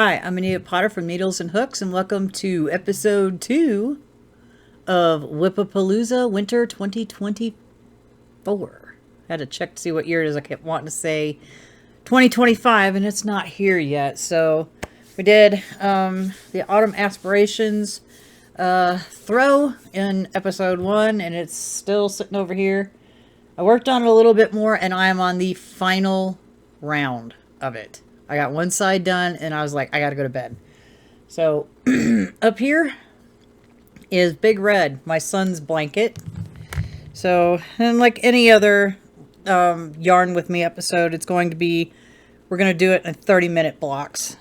Hi, I'm Anita Potter from Needles and Hooks, and welcome to episode 2 of Wip-a-palooza Winter 2024. Had to check to see what year it is. I kept wanting to say 2025, and it's not here yet. So we did the Autumn Aspirations throw in episode 1, and it's still sitting over here. I worked on it a little bit more, and I am on the final round of it. I got one side done, and I was like, I gotta go to bed. So, up here is Big Red, my son's blanket. So, and like any other Yarn With Me episode, it's going to be, we're going to do it in 30-minute blocks.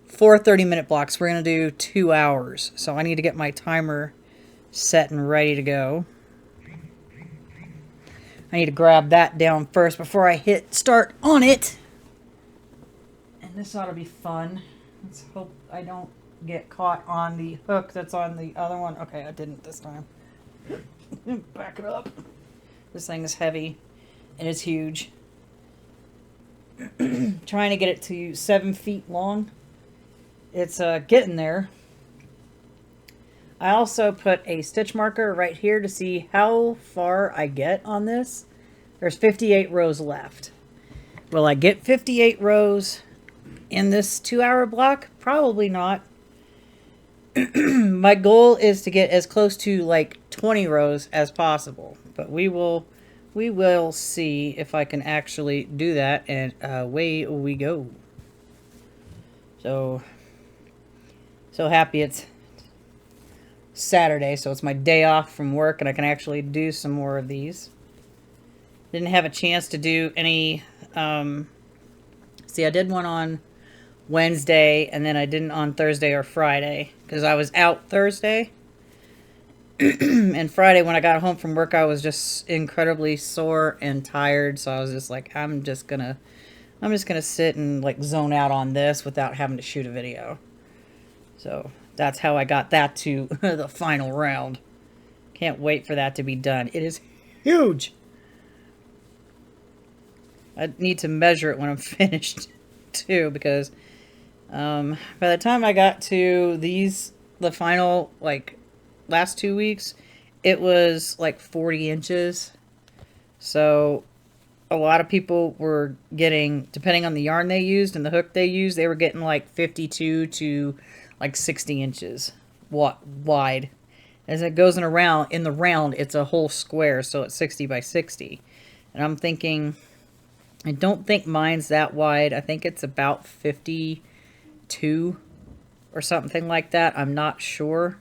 4 30-minute blocks. We're going to do 2 hours. So, I need to get my timer set and ready to go. I need to grab that down first before I hit start on it. This ought to be fun. Let's hope I don't get caught on the hook that's on the other one. Okay, I didn't this time. Back it up. This thing is heavy and it's huge. Trying to get it to 7 feet long. It's getting there. I also put a stitch marker right here to see how far I get on this. There's 58 rows left. Will I get 58 rows in this 2-hour block? Probably not. My goal is to get as close to like 20 rows as possible, but we will see if I can actually do that, and away we go. So happy it's Saturday, so it's my day off from work and I can actually do some more of these. Didn't have a chance to do any see, I did one on Wednesday, and then I didn't on Thursday or Friday because I was out Thursday. And Friday when I got home from work, I was just incredibly sore and tired, so I was just like, I'm just gonna sit and like zone out on this without having to shoot a video. So that's how I got that to the final round. Can't wait for that to be done. It is huge. I need to measure it when I'm finished too, because by the time I got to the final, like, last 2 weeks, it was like 40 inches. So a lot of people were getting, depending on the yarn they used and the hook they used, they were getting like 52 to like 60 inches wide. As it goes in the round, it's a whole square, so it's 60 by 60. And I'm thinking, I don't think mine's that wide. I think it's about 52 or something like that. I'm not sure.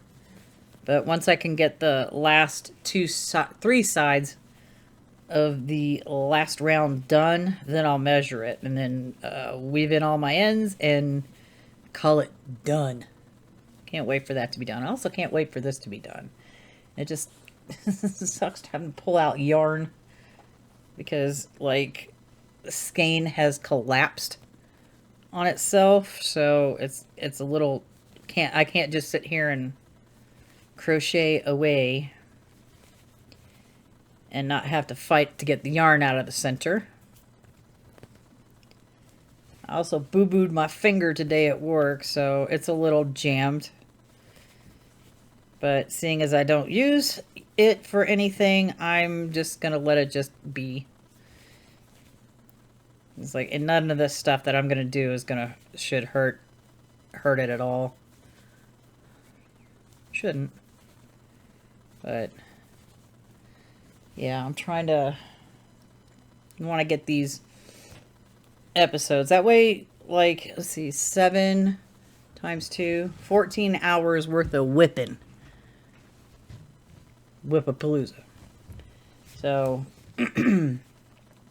But once I can get the last 3 sides of the last round done, then I'll measure it and then weave in all my ends and call it done. Can't wait for that to be done. I also can't wait for this to be done. It just sucks to have to pull out yarn because, like, the skein has collapsed on itself, so it's a little, I can't just sit here and crochet away and not have to fight to get the yarn out of the center. I also boo-booed my finger today at work, so it's a little jammed. But seeing as I don't use it for anything, I'm just gonna let it just be. It's like, and none of this stuff that I'm gonna do should hurt it at all. Shouldn't. But yeah, I'm trying to want to get these episodes. That way, like, let's see, 7 times 2, 14 hours worth of whipping. Wip-a-palooza. So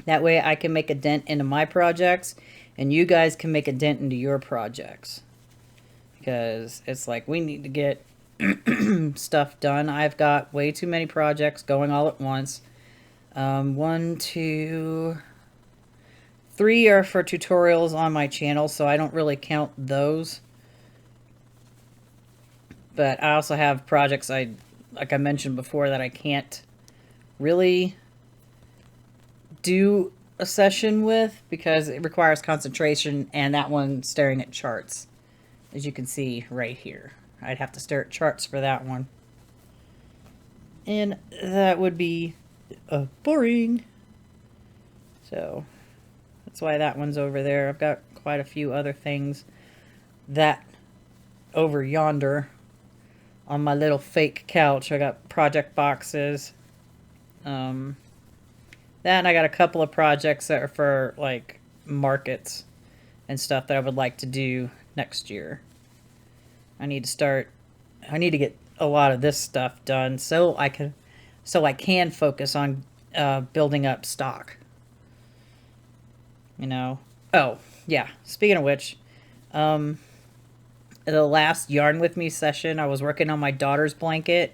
that way I can make a dent into my projects, and you guys can make a dent into your projects. Because it's like, we need to get stuff done. I've got way too many projects going all at once. 1, 2, 3 are for tutorials on my channel, so I don't really count those. But I also have projects, like I mentioned before, that I can't really do a session with because it requires concentration, and that one staring at charts, as you can see right here. I'd have to stare at charts for that one. And that would be boring. So that's why that one's over there. I've got quite a few other things that over yonder on my little fake couch. I got project boxes. That, and I got a couple of projects that are for like markets and stuff that I would like to do next year. I need to get a lot of this stuff done so I can focus on building up stock. You know. Oh, yeah. Speaking of which, the last Yarn With Me session, I was working on my daughter's blanket,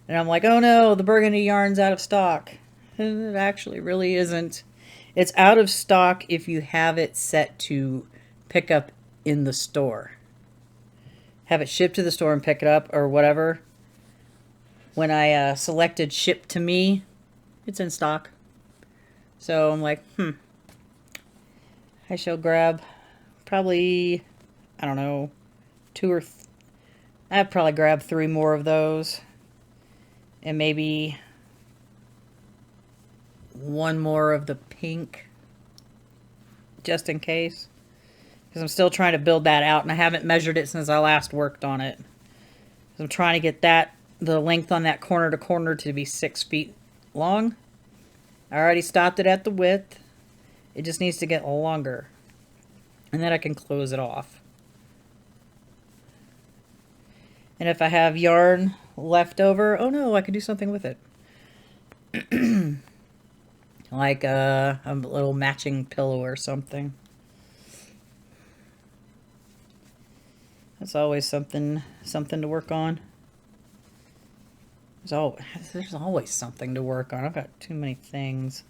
and I'm like, oh no, the burgundy yarn's out of stock. And it actually really isn't. It's out of stock if you have it set to pick up in the store. Have it shipped to the store and pick it up or whatever. When I selected ship to me, it's in stock. So I'm like, I shall grab probably, I don't know, I'd probably grab 3 more of those. And maybe 1 more of the pink. Just in case. Because I'm still trying to build that out. And I haven't measured it since I last worked on it. So I'm trying to get the length on that corner to corner to be 6 feet long. I already stopped it at the width. It just needs to get longer. And then I can close it off. And if I have yarn left over, oh no, I can do something with it. Like a little matching pillow or something. That's always something to work on. There's always something to work on. I've got too many things.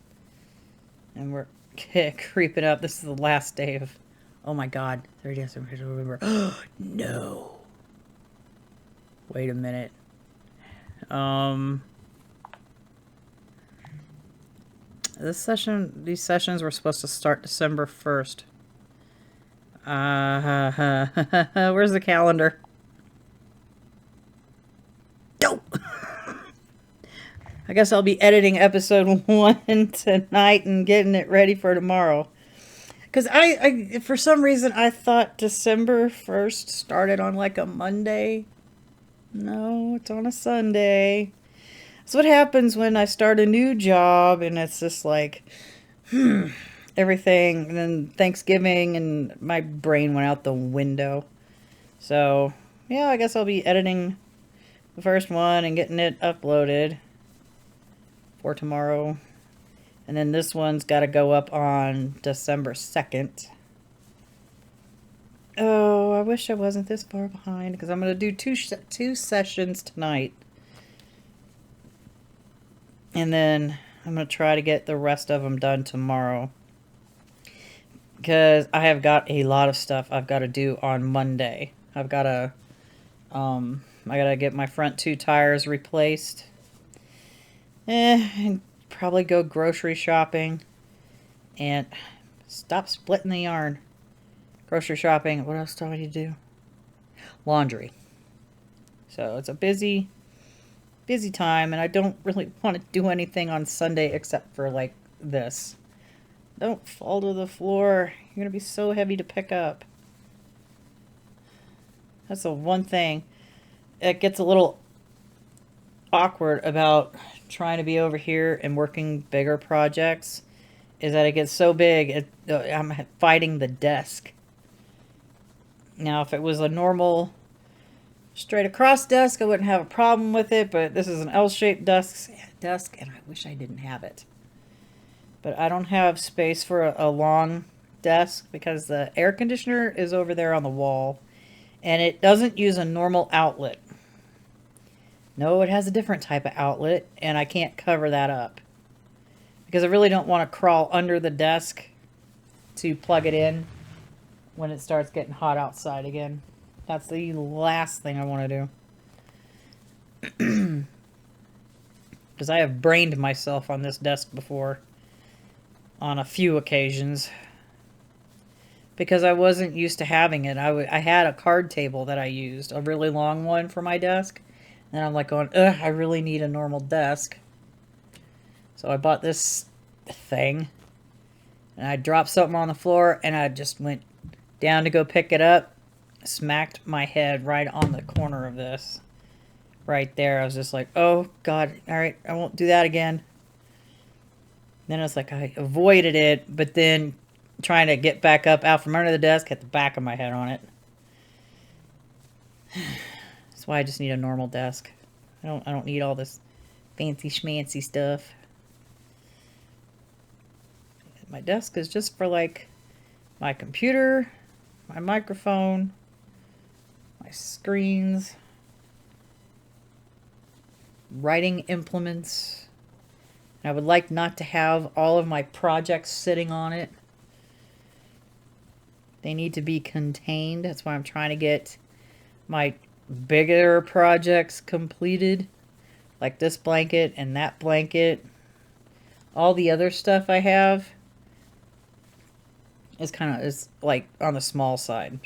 And we're creeping up. This is the last day of, oh my God, 30th of November. Oh, no. Wait a minute. These sessions were supposed to start December 1st. Where's the calendar? Dope. I guess I'll be editing episode 1 tonight and getting it ready for tomorrow. Because I for some reason, I thought December 1st started on like a Monday. No, it's on a Sunday. That's what happens when I start a new job and it's just like, everything. And then Thanksgiving and my brain went out the window. So, yeah, I guess I'll be editing the first one and getting it uploaded for tomorrow. And then this one's got to go up on December 2nd. Oh, I wish I wasn't this far behind because I'm going to do two sessions tonight. And then I'm going to try to get the rest of them done tomorrow. Because I have got a lot of stuff I've got to do on Monday. I've got to, I got to get my front 2 tires replaced. And probably go grocery shopping. And stop splitting the yarn. Grocery shopping. What else do I need to do? Laundry. So it's a busy time, and I don't really want to do anything on Sunday except for like this. Don't fall to the floor. You're going to be so heavy to pick up. That's the one thing. It gets a little awkward about trying to be over here and working bigger projects is that it gets so big, I'm fighting the desk. Now, if it was a normal straight across desk, I wouldn't have a problem with it, but this is an L-shaped desk, and I wish I didn't have it. But I don't have space for a long desk because the air conditioner is over there on the wall, and it doesn't use a normal outlet. No, it has a different type of outlet, and I can't cover that up. Because I really don't want to crawl under the desk to plug it in when it starts getting hot outside again. That's the last thing I want to do. Because I have brained myself on this desk before. on a few occasions because I wasn't used to having it. I had a card table that I used, a really long one for my desk. And I'm like going, ugh, I really need a normal desk. So I bought this thing. And I dropped something on the floor and I just went down to go pick it up. Smacked my head right on the corner of this. Right there. I was just like, oh, God. All right, I won't do that again. Then it's like I avoided it, but then trying to get back up out from under the desk, hit the back of my head on it. That's why I just need a normal desk. I don't need all this fancy schmancy stuff. My desk is just for like my computer, my microphone, my screens, writing implements. I would like not to have all of my projects sitting on it. They need to be contained. That's why I'm trying to get my bigger projects completed. Like this blanket and that blanket. All the other stuff I have is like on the small side.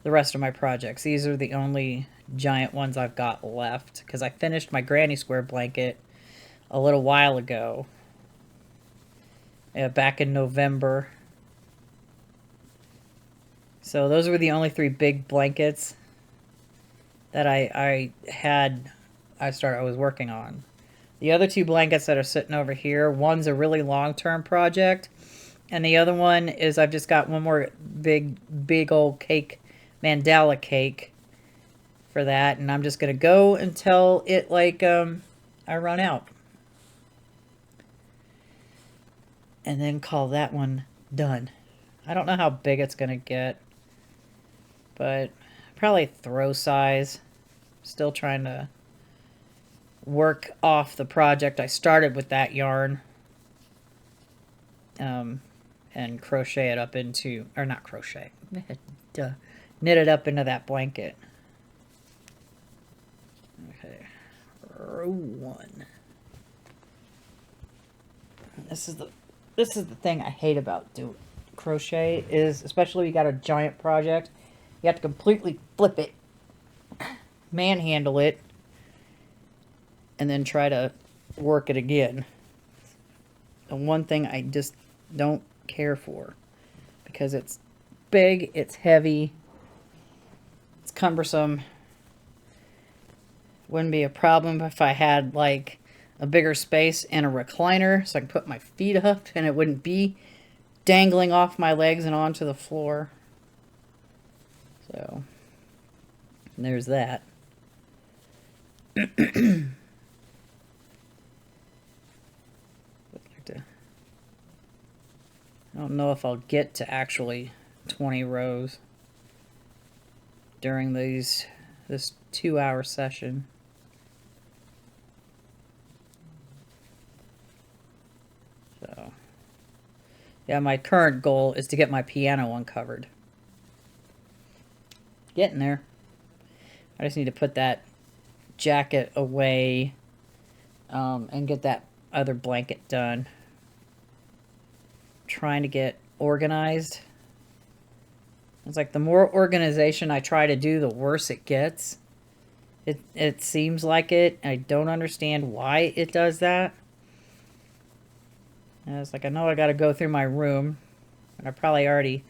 The rest of my projects. These are the only giant ones I've got left. Because I finished my granny square blanket a little while ago. Back in November. So those were the only 3 big blankets that I was working on. The other 2 blankets that are sitting over here, one's a really long-term project, and the other one is I've just got one more big old cake, mandala cake for that, and I'm just going to go until it, like, I run out. And then call that one done. I don't know how big it's going to get, but probably throw size. Still trying to work off the project. I started with that yarn and crochet it up into, or not crochet, duh, knit it up into that blanket. Okay, row 1. This is the thing I hate about doing crochet is, especially if you got a giant project, you have to completely flip it, manhandle it, and then try to work it again. The one thing I just don't care for, because it's big, it's heavy, it's cumbersome. Wouldn't be a problem if I had like a bigger space and a recliner so I can put my feet up and it wouldn't be dangling off my legs and onto the floor. So there's that. I don't know if I'll get to actually 20 rows during this 2-hour session. So, yeah, my current goal is to get my piano uncovered. Getting there. I just need to put that jacket away and get that other blanket done. Trying to get organized. It's like the more organization I try to do, the worse it gets. It seems like it. I don't understand why it does that. And it's like, I know I got to go through my room. And I probably already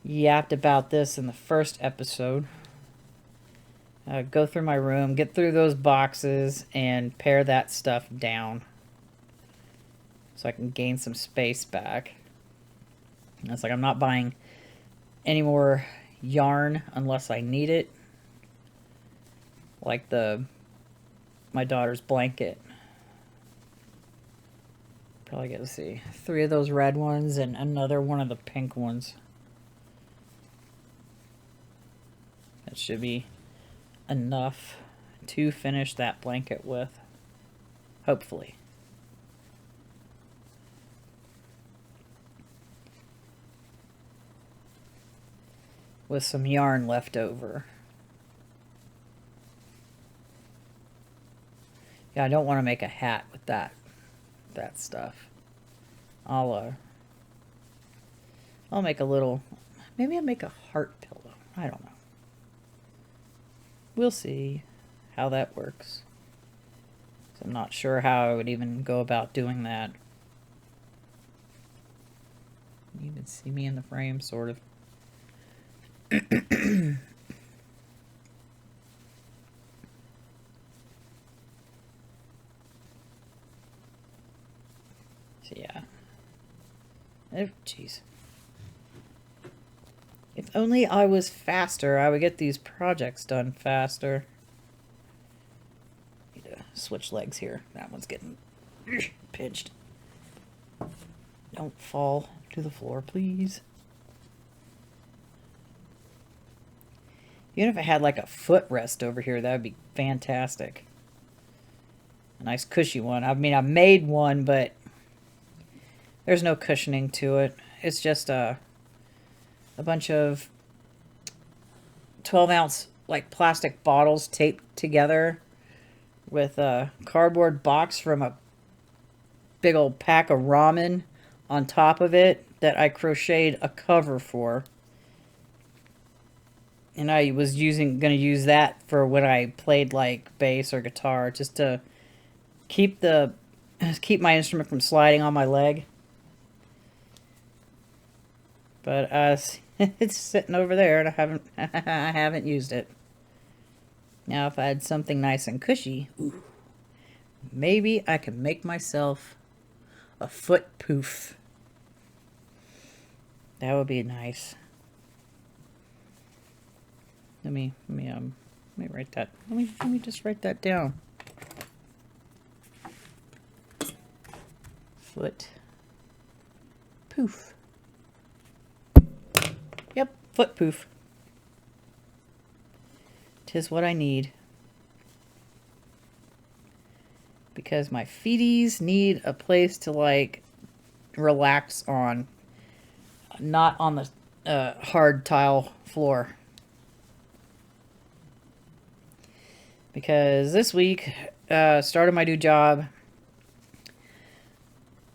yapped about this in the first episode. Go through my room, get through those boxes, and pare that stuff down. So I can gain some space back. And it's like I'm not buying any more yarn unless I need it. Like my daughter's blanket. Probably get to see 3 of those red ones and another one of the pink ones. That should be enough to finish that blanket with. Hopefully. With some yarn left over. Yeah, I don't want to make a hat with that stuff. I'll make a little, maybe I'll make a heart pillow. I don't know. We'll see how that works. So I'm not sure how I would even go about doing that. You can see me in the frame, sort of. So yeah. Oh, jeez. If only I was faster, I would get these projects done faster. Need to switch legs here. That one's getting pinched. Don't fall to the floor, please. Even if I had like a footrest over here, that would be fantastic. A nice cushy one. I mean, I made one, but there's no cushioning to it. It's just a bunch of 12-ounce like plastic bottles taped together with a cardboard box from a big old pack of ramen on top of it that I crocheted a cover for. And I was gonna use that for when I played like bass or guitar, just to keep my instrument from sliding on my leg. But it's sitting over there, and I haven't used it. Now, if I had something nice and cushy, ooh, maybe I could make myself a foot poof. That would be nice. Let me write that. Let me just write that down. Foot poof. Yep, foot poof. 'Tis what I need. Because my feeties need a place to like relax on. Not on the hard tile floor. Because this week, started my new job.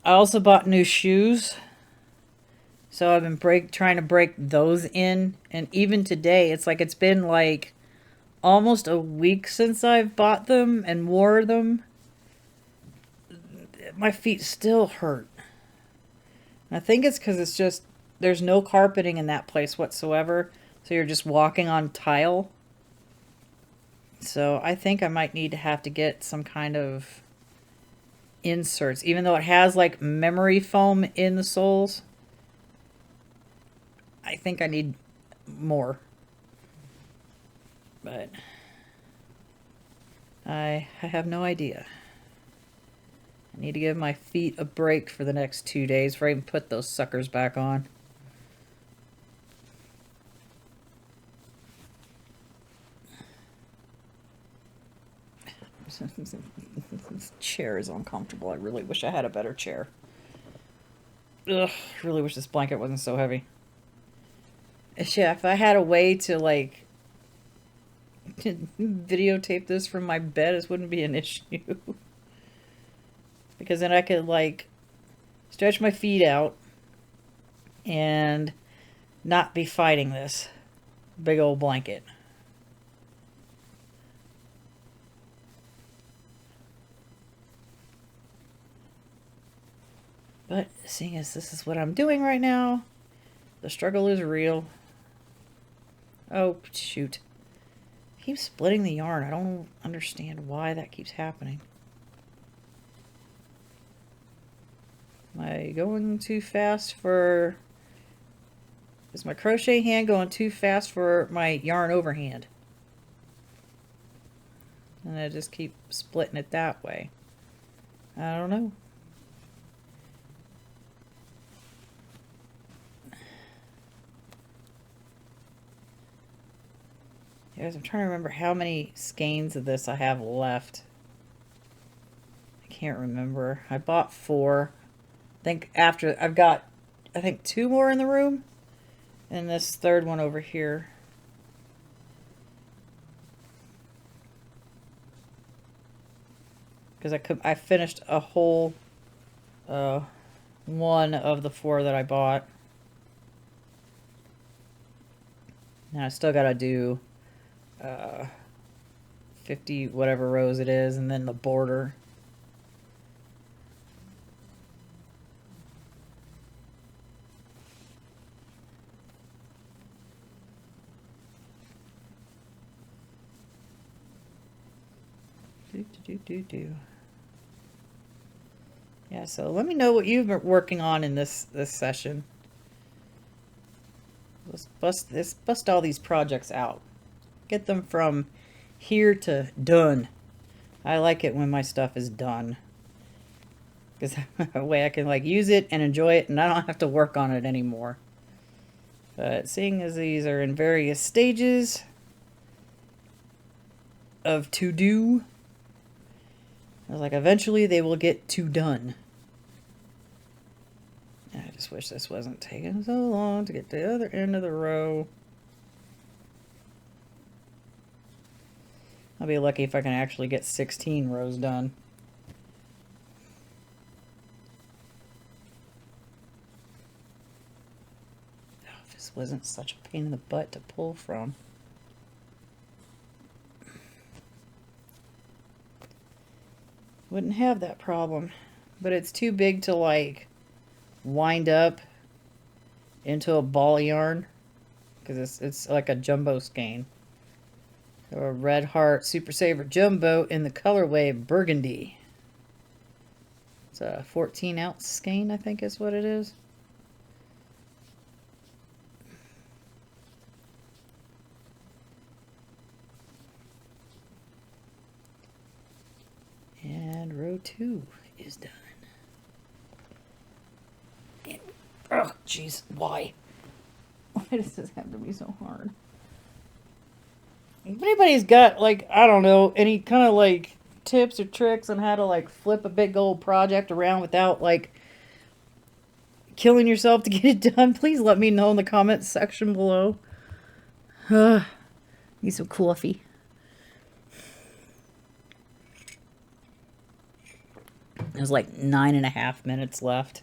I also bought new shoes. So I've been trying to break those in. And even today, it's been like almost a week since I've bought them and wore them. My feet still hurt. And I think it's because it's just, there's no carpeting in that place whatsoever. So you're just walking on tile. So I think I might need to have to get some kind of inserts. Even though it has like memory foam in the soles. I think I need more. But I have no idea. I need to give my feet a break for the next 2 days before I even put those suckers back on. This chair is uncomfortable. I really wish I had a better chair. Ugh, I really wish this blanket wasn't so heavy. Yeah, if I had a way to like videotape this from my bed, this wouldn't be an issue. Because then I could like stretch my feet out and not be fighting this big old blanket. But seeing as this is what I'm doing right now, the struggle is real. Oh, shoot. I keep splitting the yarn. I don't understand why that keeps happening. Am I going too fast for... Is my crochet hand going too fast for my yarn overhand? And I just keep splitting it that way. I don't know. Guys, I'm trying to remember how many skeins of this I have left. I can't remember. I bought 4. I think after I've got, I think 2 more in the room, and this third one over here. Because I finished a whole one of the 4 that I bought. Now I still gotta do 50 whatever rows it is, and then the border. Yeah, so let me know what you've been working on in this session. Let's bust all these projects out. Get them from here to done. I like it when my stuff is done, because that way I can like use it and enjoy it, and I don't have to work on it anymore. But seeing as these are in various stages of to do, I was like, eventually they will get to done. I just wish this wasn't taking so long to get to the other end of the row. I'll be lucky if I can actually get 16 rows done. Oh, this wasn't such a pain in the butt to pull from. Wouldn't have that problem, but it's too big to like wind up into a ball of yarn, because it's like a jumbo skein. So a Red Heart Super Saver Jumbo in the colorway Burgundy. It's a 14-ounce skein, I think is what it is. And row 2 is done. Oh, jeez, why? Why does this have to be so hard? If anybody's got, like, I don't know, any kind of, like, tips or tricks on how to, like, flip a big old project around without, like, killing yourself to get it done, please let me know in the comments section below. Need some coffee. There's like 9.5 minutes left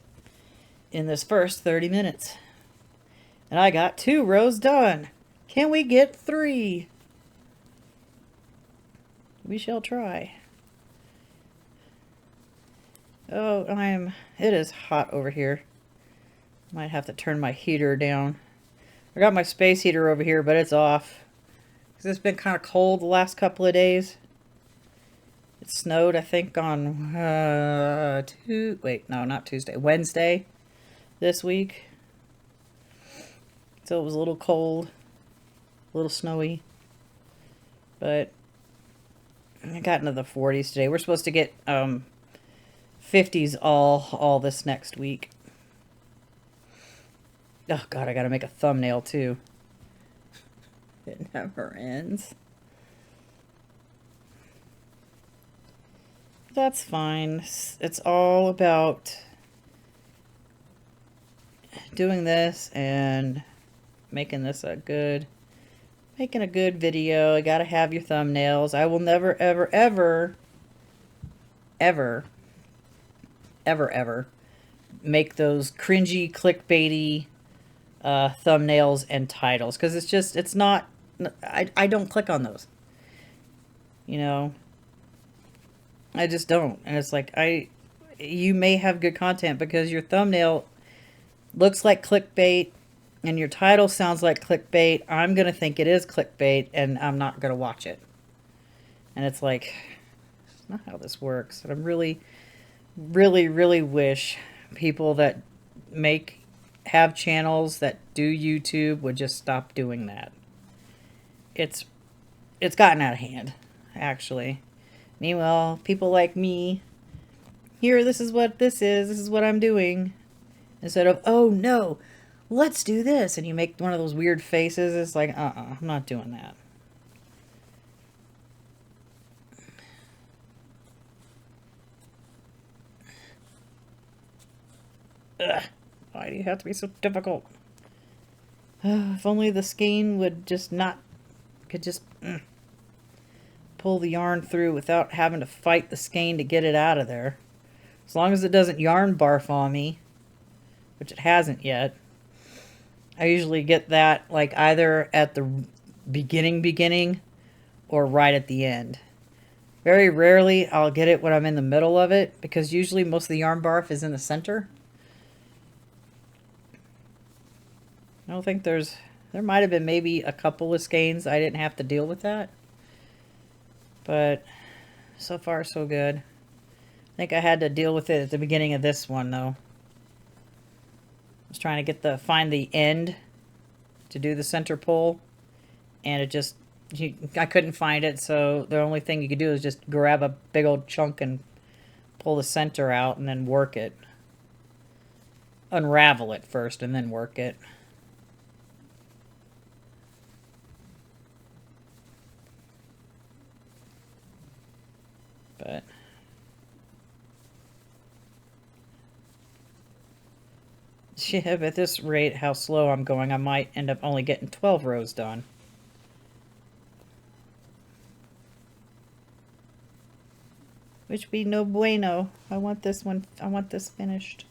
in this first 30 minutes. And I got 2 rows done. Can we get 3? We shall try. Oh, it is hot over here. Might have to turn my heater down. I got my space heater over here, but it's off, because it's been kind of cold the last couple of days. It snowed, I think, on Wednesday this week. So it was a little cold, a little snowy, but I got into the 40s today. We're supposed to get 50s all this next week. Oh God, I gotta make a thumbnail too. It never ends. That's fine. It's all about doing this and making this a good video. You gotta have your thumbnails. I will never, ever, ever, ever, ever, ever make those cringy, clickbaity thumbnails and titles, because it's not, I don't click on those, you know. I just don't. And it's like, you may have good content because your thumbnail looks like clickbait and your title sounds like clickbait. I'm going to think it is clickbait and I'm not going to watch it. And it's like, that's not how this works. And I really, really, really wish people that have channels that do YouTube would just stop doing that. It's gotten out of hand, actually. Meanwhile, people like me, here, this is what this is what I'm doing. Instead of, oh no, let's do this. And you make one of those weird faces. It's like, I'm not doing that. Ugh, why do you have to be so difficult? If only the skein would just pull the yarn through without having to fight the skein to get it out of there. As long as it doesn't yarn barf on me. which it hasn't yet. I usually get that like either at the beginning or right at the end. Very rarely I'll get it when I'm in the middle of it, because usually most of the yarn barf is in the center. I don't think there might have been maybe a couple of skeins I didn't have to deal with that. But so far so good. I think I had to deal with it at the beginning of this one though. I was trying to get find the end to do the center pull, and it just, I couldn't find it, so the only thing you could do is just grab a big old chunk and pull the center out and then work it. Unravel it first and then work it. But yeah, at this rate, how slow I'm going, I might end up only getting 12 rows done. Which be no bueno. I want this finished.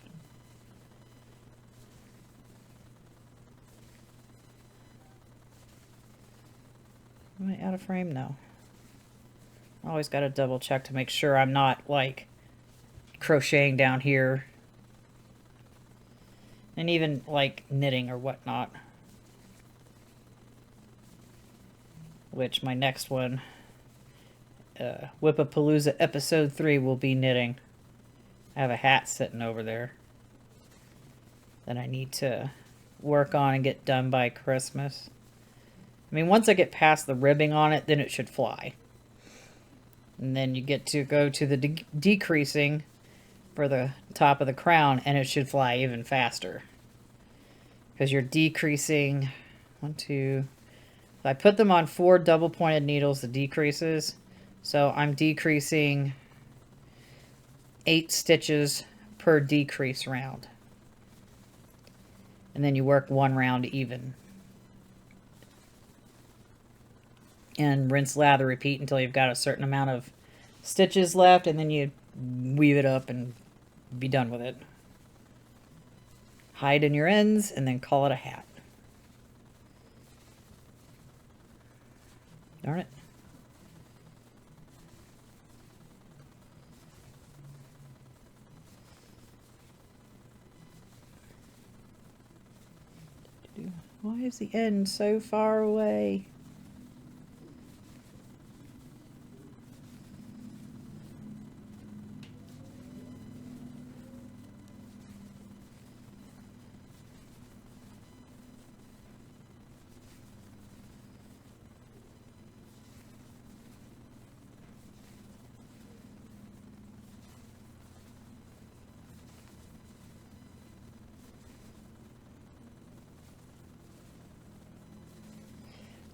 Am I out of frame? No. I always got to double check to make sure I'm not like crocheting down here. And even like knitting or whatnot. Which my next one, Wip-a-palooza episode 3, will be knitting. I have a hat sitting over there that I need to work on and get done by Christmas. I mean, once I get past the ribbing on it, then it should fly. And then you get to go to the decreasing for the top of the crown, and it should fly even faster. Because you're decreasing, I put them on 4 double pointed needles, the decreases. So I'm decreasing 8 stitches per decrease round. And then you work 1 round even. And rinse, lather, repeat until you've got a certain amount of stitches left, and then you weave it up and be done with it. Hide in your ends and then call it a hat. Darn it. Why is the end so far away?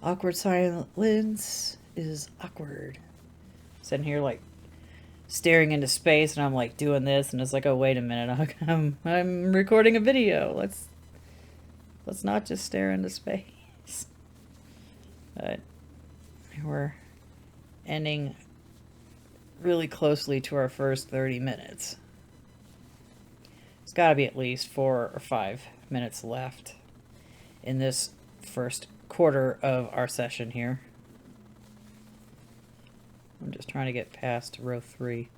Awkward silence is awkward. Sitting here like staring into space, and I'm like doing this, and it's like, oh wait a minute, I'm recording a video. Let's not just stare into space. But we're ending really closely to our first 30 minutes. It's got to be at least 4 or 5 minutes left in this first quarter of our session here. I'm just trying to get past row 3.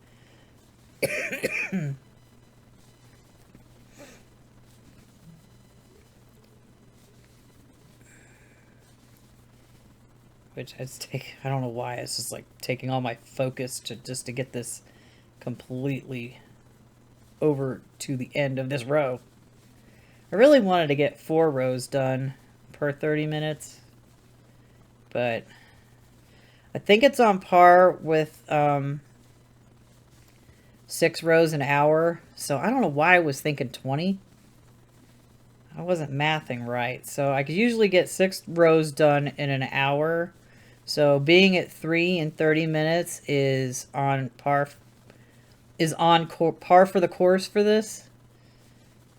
Which has I don't know why, it's just like taking all my focus just to get this completely over to the end of this row. I really wanted to get 4 rows done per 30 minutes, but I think it's on par with 6 rows an hour, so I don't know why I was thinking 20. I wasn't mathing right. So I could usually get 6 rows done in an hour, so being at 3 in 30 minutes is on par for the course for this,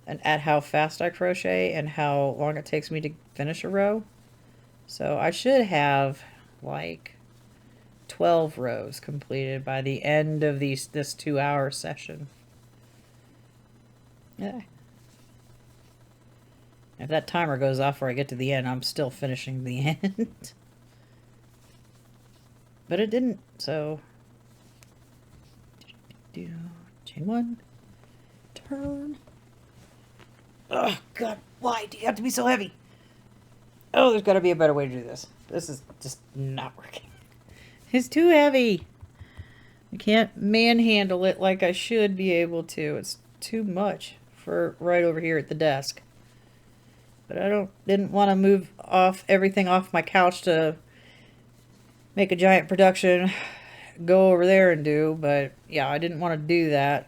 and at how fast I crochet and how long it takes me to finish a row. So I should have like 12 rows completed by the end of this 2-hour session. Yeah. If that timer goes off where I get to the end, I'm still finishing the end. But it didn't, so... Chain 1. Turn. Oh, God. Why do you have to be so heavy? Oh, there's got to be a better way to do this. This is just not working. It's too heavy. I can't manhandle it like I should be able to. It's too much for right over here at the desk. But I didn't want to move everything off my couch to make a giant production, go over there and do. But yeah, I didn't want to do that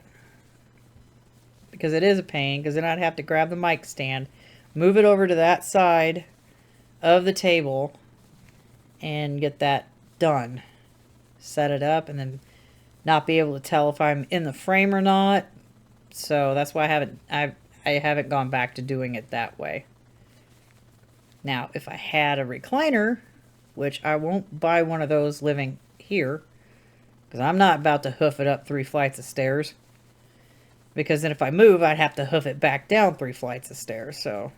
because it is a pain, because then I'd have to grab the mic stand, move it over to that side of the table and get that done. Set it up and then not be able to tell if I'm in the frame or not. So that's why I haven't gone back to doing it that way. Now, if I had a recliner, which I won't buy one of those living here, because I'm not about to hoof it up 3 flights of stairs. Because then if I move, I'd have to hoof it back down 3 flights of stairs. So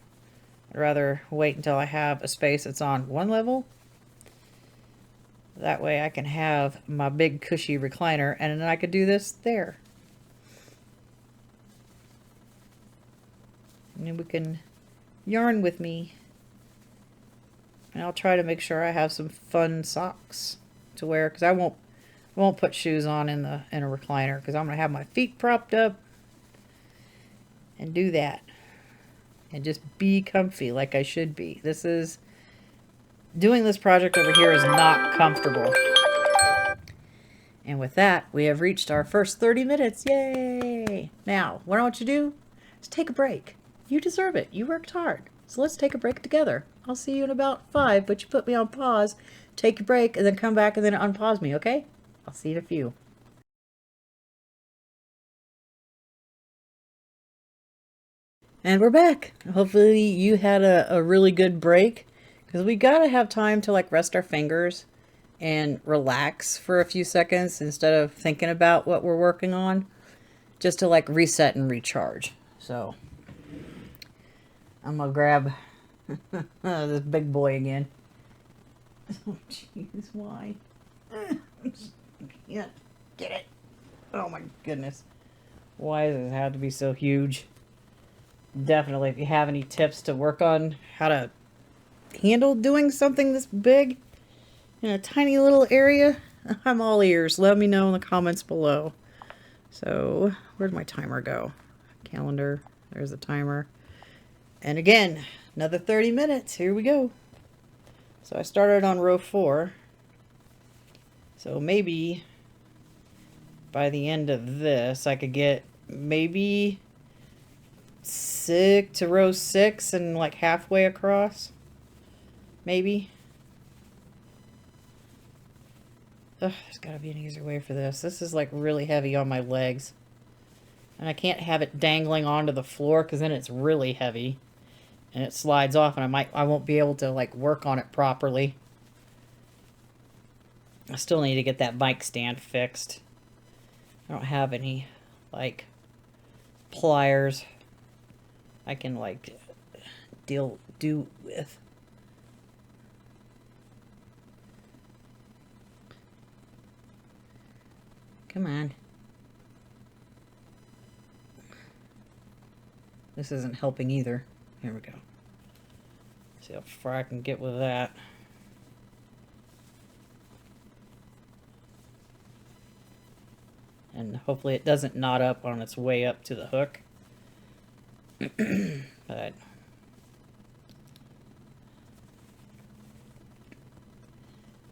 I'd rather wait until I have a space that's on one level. That way I can have my big cushy recliner, and then I could do this there. And then we can yarn with me. And I'll try to make sure I have some fun socks to wear, because I won't put shoes on in a recliner, because I'm going to have my feet propped up and do that. And just be comfy like I should be. Doing this project over here is not comfortable. And with that, we have reached our first 30 minutes. Yay! Now, what I want you to do is take a break. You deserve it. You worked hard. So let's take a break together. I'll see you in about 5, but you put me on pause, take a break, and then come back and then unpause me, okay? I'll see you in a few. And we're back. Hopefully you had a really good break, because we gotta have time to like rest our fingers and relax for a few seconds instead of thinking about what we're working on, just to like reset and recharge. So I'm gonna grab this big boy again. Oh jeez, why? I can't get it. Oh my goodness. Why does it have to be so huge? Definitely, if you have any tips to work on how to handle doing something this big in a tiny little area, I'm all ears. Let me know in the comments below. So, where'd my timer go? Calendar. There's the timer. And again, another 30 minutes. Here we go. So I started on row 4. So maybe by the end of this, I could get maybe row 6 and like halfway across. Maybe. Ugh, there's gotta be an easier way for this. This is like really heavy on my legs. And I can't have it dangling onto the floor, because then it's really heavy. And it slides off, and I won't be able to like work on it properly. I still need to get that mic stand fixed. I don't have any like pliers I can like do with. Come on. This isn't helping either. Here we go. See how far I can get with that. And hopefully it doesn't knot up on its way up to the hook. But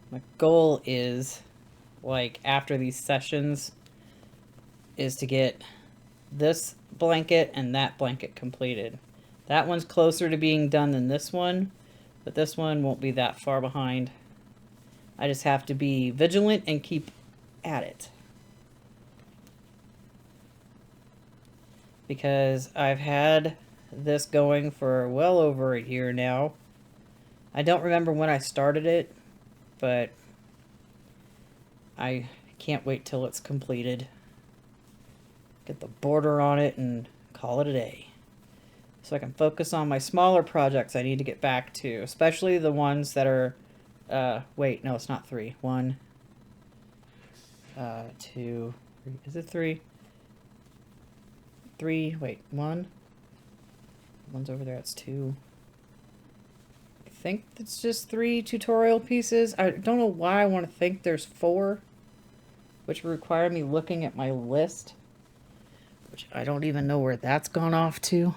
my goal is, like, after these sessions, is to get this blanket and that blanket completed. That one's closer to being done than this one, but this one won't be that far behind. I just have to be vigilant and keep at it. Because I've had this going for well over a year now. I don't remember when I started it, but I can't wait till it's completed. Get the border on it and call it a day. so I can focus on my smaller projects I need to get back to, especially the ones that are, wait, no, it's not 3. 1, 2, 3. Is it 3? 3, wait, 1. One's over there, it's 2. I think it's just 3 tutorial pieces. I don't know why I want to think there's 4, which would require me looking at my list, which I don't even know where that's gone off to.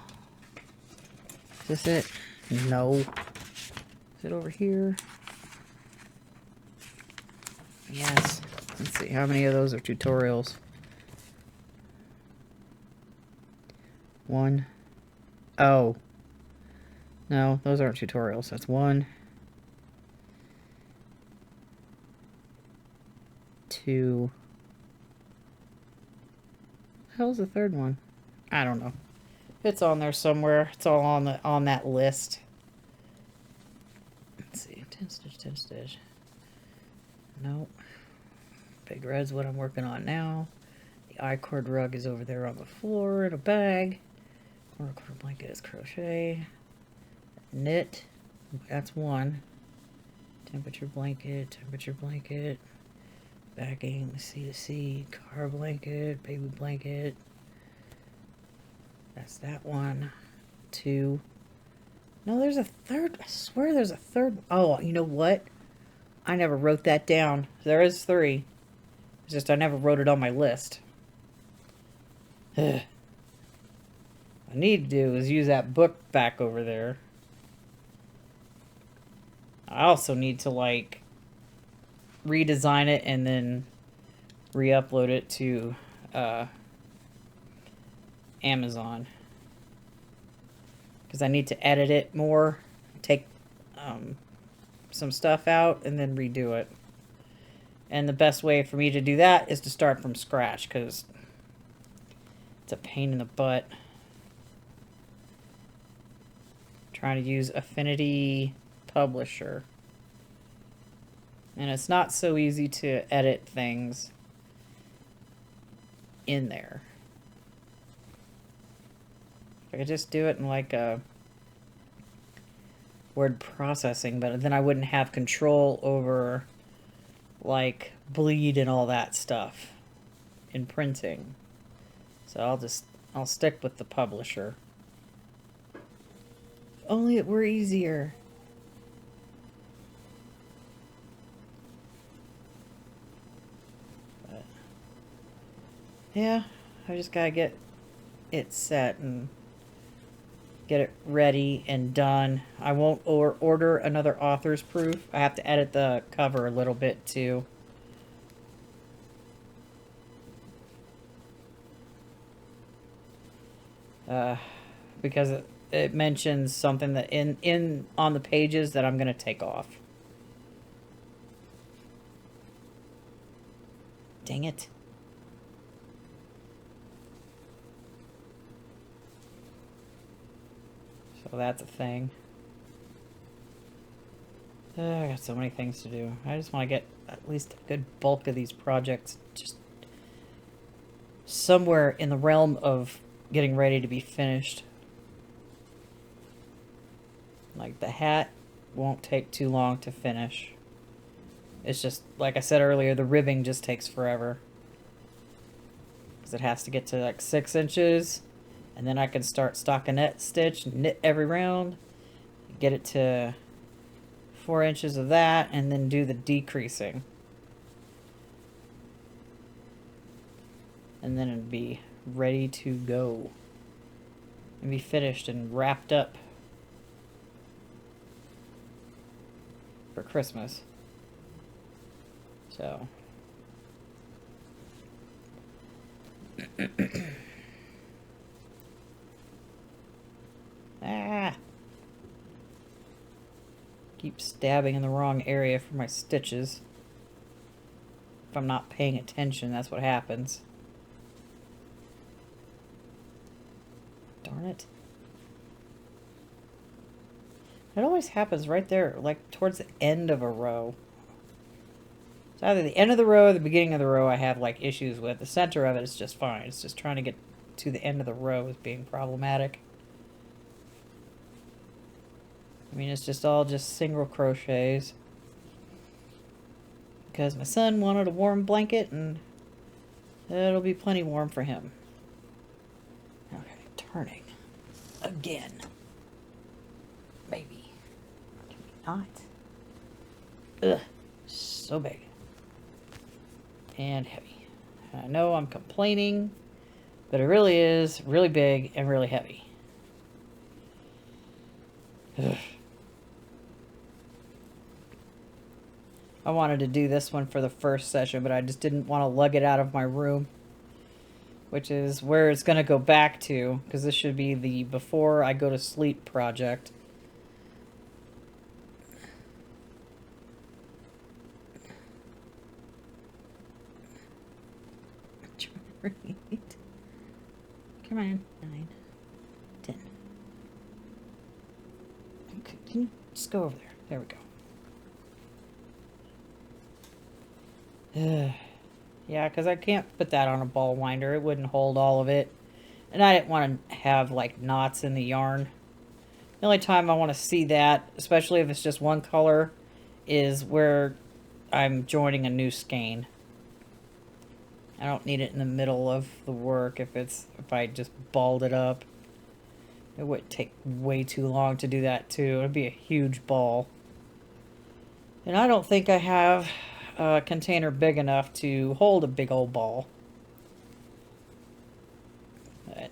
Is this it? No. Is it over here? Yes. Let's see, how many of those are tutorials? 1. Oh. No, those aren't tutorials. That's 1. 2. What the hell's the third one? I don't know. It's on there somewhere. It's all on that list. Let's see. 10 stitch, 10 stitch. Nope. Big red's what I'm working on now. The I-cord rug is over there on the floor in a bag. Quarter blanket is crochet. Knit. That's 1. Temperature blanket. Backing, C2C, car blanket, baby blanket. That's that 1. 2. No, there's a third. I swear there's a third. Oh, you know what? I never wrote that down. There is 3. It's just I never wrote it on my list. What I need to do is use that book back over there. I also need to, like, redesign it and then re-upload it to Amazon, because I need to edit it more, take some stuff out, and then redo it. And the best way for me to do that is to start from scratch, because it's a pain in the butt trying to use Affinity Publisher. And it's not so easy to edit things in there. If I could just do it in like a word processing, but then I wouldn't have control over like bleed and all that stuff in printing. So I'll stick with the publisher. If only it were easier. Yeah, I just gotta get it set and get it ready and done. I won't order another author's proof. I have to edit the cover a little bit too. Because it mentions something that on the pages that I'm gonna take off. Dang it. So that's a thing. I got so many things to do. I just want to get at least a good bulk of these projects just somewhere in the realm of getting ready to be finished. Like the hat won't take too long to finish. It's just, like I said earlier, the ribbing just takes forever. Because it has to get to like 6 inches. And then I can start stockinette stitch, knit every round, get it to 4 inches of that, and then do the decreasing. And then it'd be ready to go. And be finished and wrapped up for Christmas. So. Ah! Keep stabbing in the wrong area for my stitches. If I'm not paying attention, that's what happens. Darn it. It always happens right there, like towards the end of a row. It's either the end of the row or the beginning of the row I have like issues with. The center of it is just fine. It's just trying to get to the end of the row is being problematic. I mean, it's just all just single crochets. Because my son wanted a warm blanket, and it'll be plenty warm for him. Okay, turning. Again. Maybe. Maybe not. Ugh. So big. And heavy. I know I'm complaining, but it really is really big and really heavy. Ugh. I wanted to do this one for the first session, but I just didn't want to lug it out of my room, which is where it's going to go back to, because this should be the before I go to sleep project. Come on, 9, 10. Okay, can you just go over there? There we go. Yeah, because I can't put that on a ball winder. It wouldn't hold all of it. And I didn't want to have, like, knots in the yarn. The only time I want to see that, especially if it's just one color, is where I'm joining a new skein. I don't need it in the middle of the work if I just balled it up. It would take way too long to do that, too. It would be a huge ball. And I don't think I have a container big enough to hold a big old ball. But,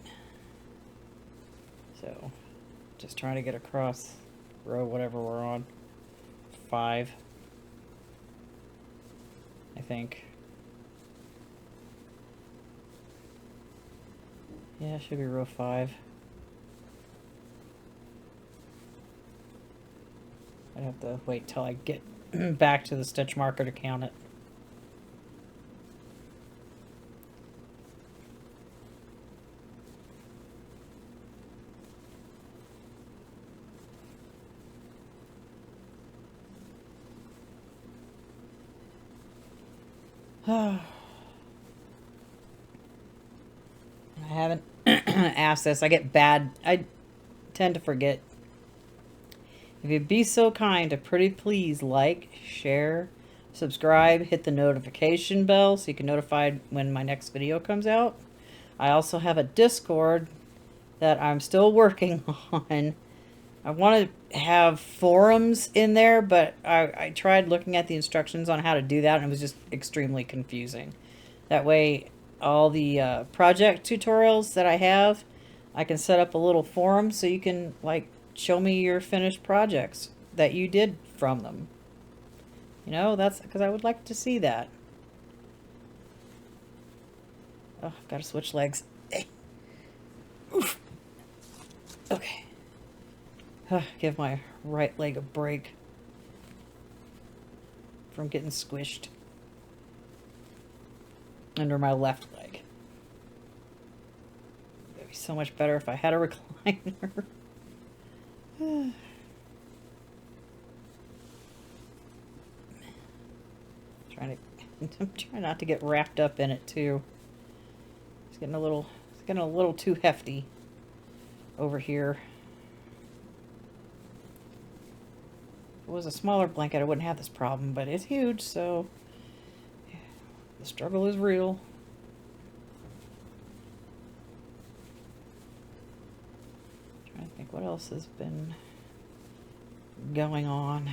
so, just trying to get across row whatever we're on. 5, I think. Yeah, it should be row 5. I'd have to wait till I get back to the stitch marker to count it. I haven't asked this. I tend to forget. If you'd be so kind to pretty please like, share, subscribe, hit the notification bell so you can be notified when my next video comes out. I also have a Discord that I'm still working on. I want to have forums in there, but I tried looking at the instructions on how to do that, and it was just extremely confusing. That way, all the project tutorials that I have, I can set up a little forum so you can, like, show me your finished projects that you did from them. You know, that's because I would like to see that. Oh, I've got to switch legs. Oof. Okay. Give my right leg a break from getting squished under my left leg. It'd be so much better if I had a recliner. I'm trying not to get wrapped up in it too. It's getting a little too hefty over here. If it was a smaller blanket, I wouldn't have this problem, but it's huge, so yeah, the struggle is real. Trying to think what else has been going on.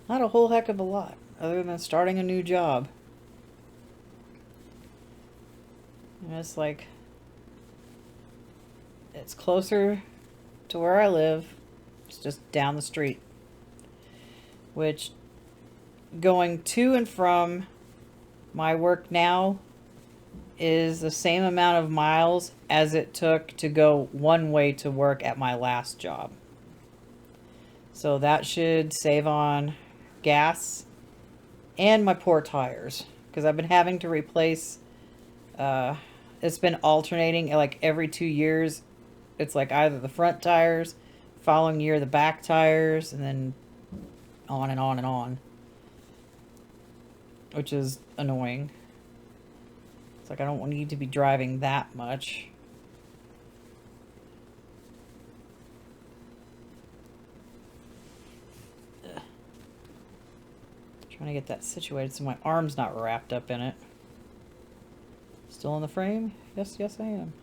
Not a whole heck of a lot, other than starting a new job. And it's like, it's closer to where I live. It's just down the street. Which, going to and from my work now is the same amount of miles as it took to go one way to work at my last job. So that should save on gas and my poor tires, because I've been having to replace, it's been alternating, like every 2 years. It's like either the front tires, following year the back tires, and then on and on and on. which is annoying. It's like I don't need to be driving that much. Ugh. Trying to get that situated so my arm's not wrapped up in it. Still in the frame? Yes, yes I am.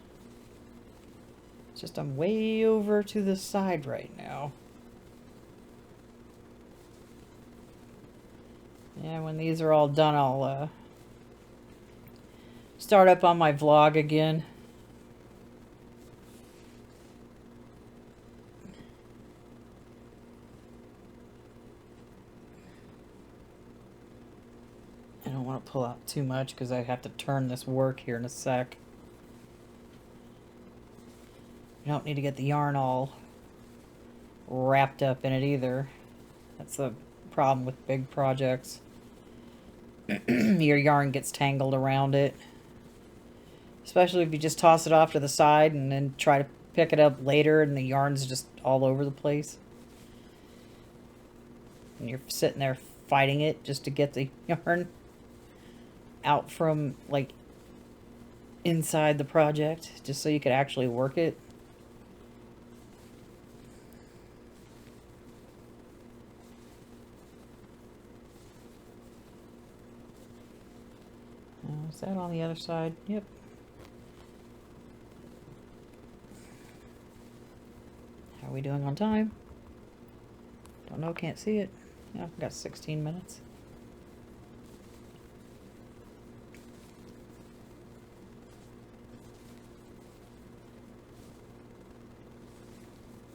It's just I'm way over to the side right now. Yeah, when these are all done, I'll start up on my vlog again. I don't want to pull out too much because I have to turn this work here in a sec. You don't need to get the yarn all wrapped up in it either. That's the problem with big projects. Your yarn gets tangled around it. Especially if you just toss it off to the side and then try to pick it up later and the yarn's just all over the place. And you're sitting there fighting it just to get the yarn out from, like, inside the project, just so you could actually work it. Is that on the other side? Yep. How are we doing on time? Don't know, can't see it. Yeah, I've got 16 minutes.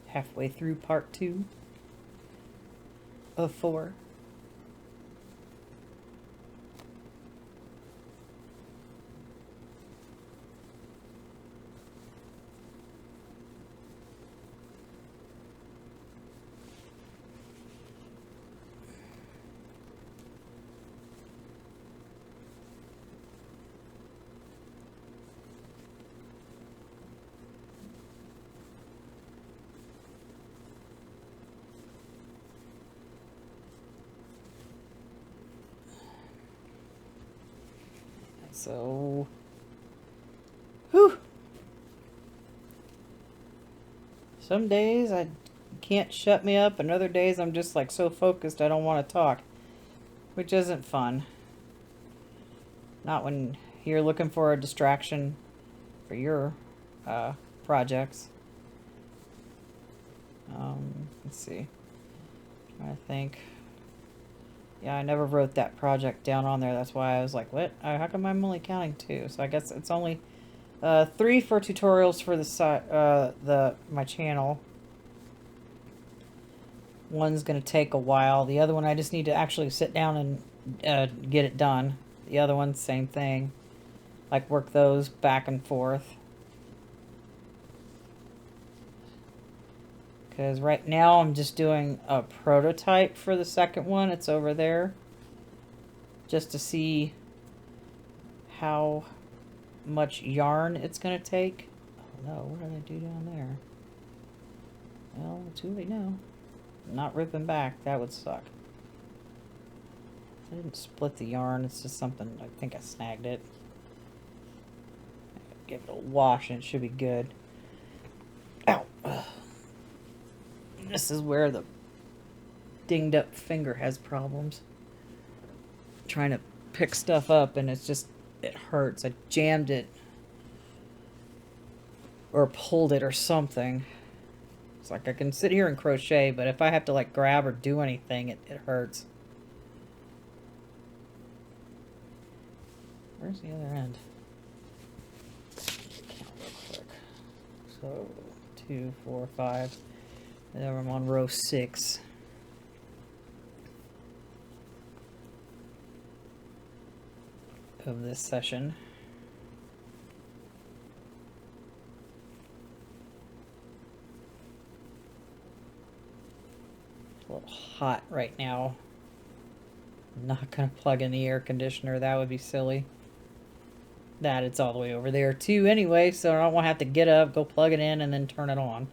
Halfway through part 2 of 4. So, whew. Some days I can't shut me up, and other days I'm just like so focused I don't want to talk, which isn't fun. Not when you're looking for a distraction for your projects. Let's see. Trying to think. Yeah, I never wrote that project down on there. That's why I was like, what? How come I'm only counting 2? So I guess it's only 3 for tutorials for my channel. One's going to take a while. The other one I just need to actually sit down and get it done. The other one, same thing. Like work those back and forth. Because right now I'm just doing a prototype for the second one. It's over there. Just to see how much yarn it's going to take. Oh no, what did I do down there? Well, too late now. Not ripping back. That would suck. I didn't split the yarn. It's just something, I think I snagged it. Give it a wash and it should be good. Ow. This is where the dinged up finger has problems. Trying to pick stuff up and it's just, it hurts. I jammed it or pulled it or something. It's like I can sit here and crochet, but if I have to like grab or do anything, it hurts. Where's the other end? Count real quick. So 2, 4, 5. And then I'm on row 6. Of this session. It's a little hot right now. I'm not gonna plug in the air conditioner, that would be silly. That it's all the way over there too anyway, so I don't want to have to get up, go plug it in, and then turn it on.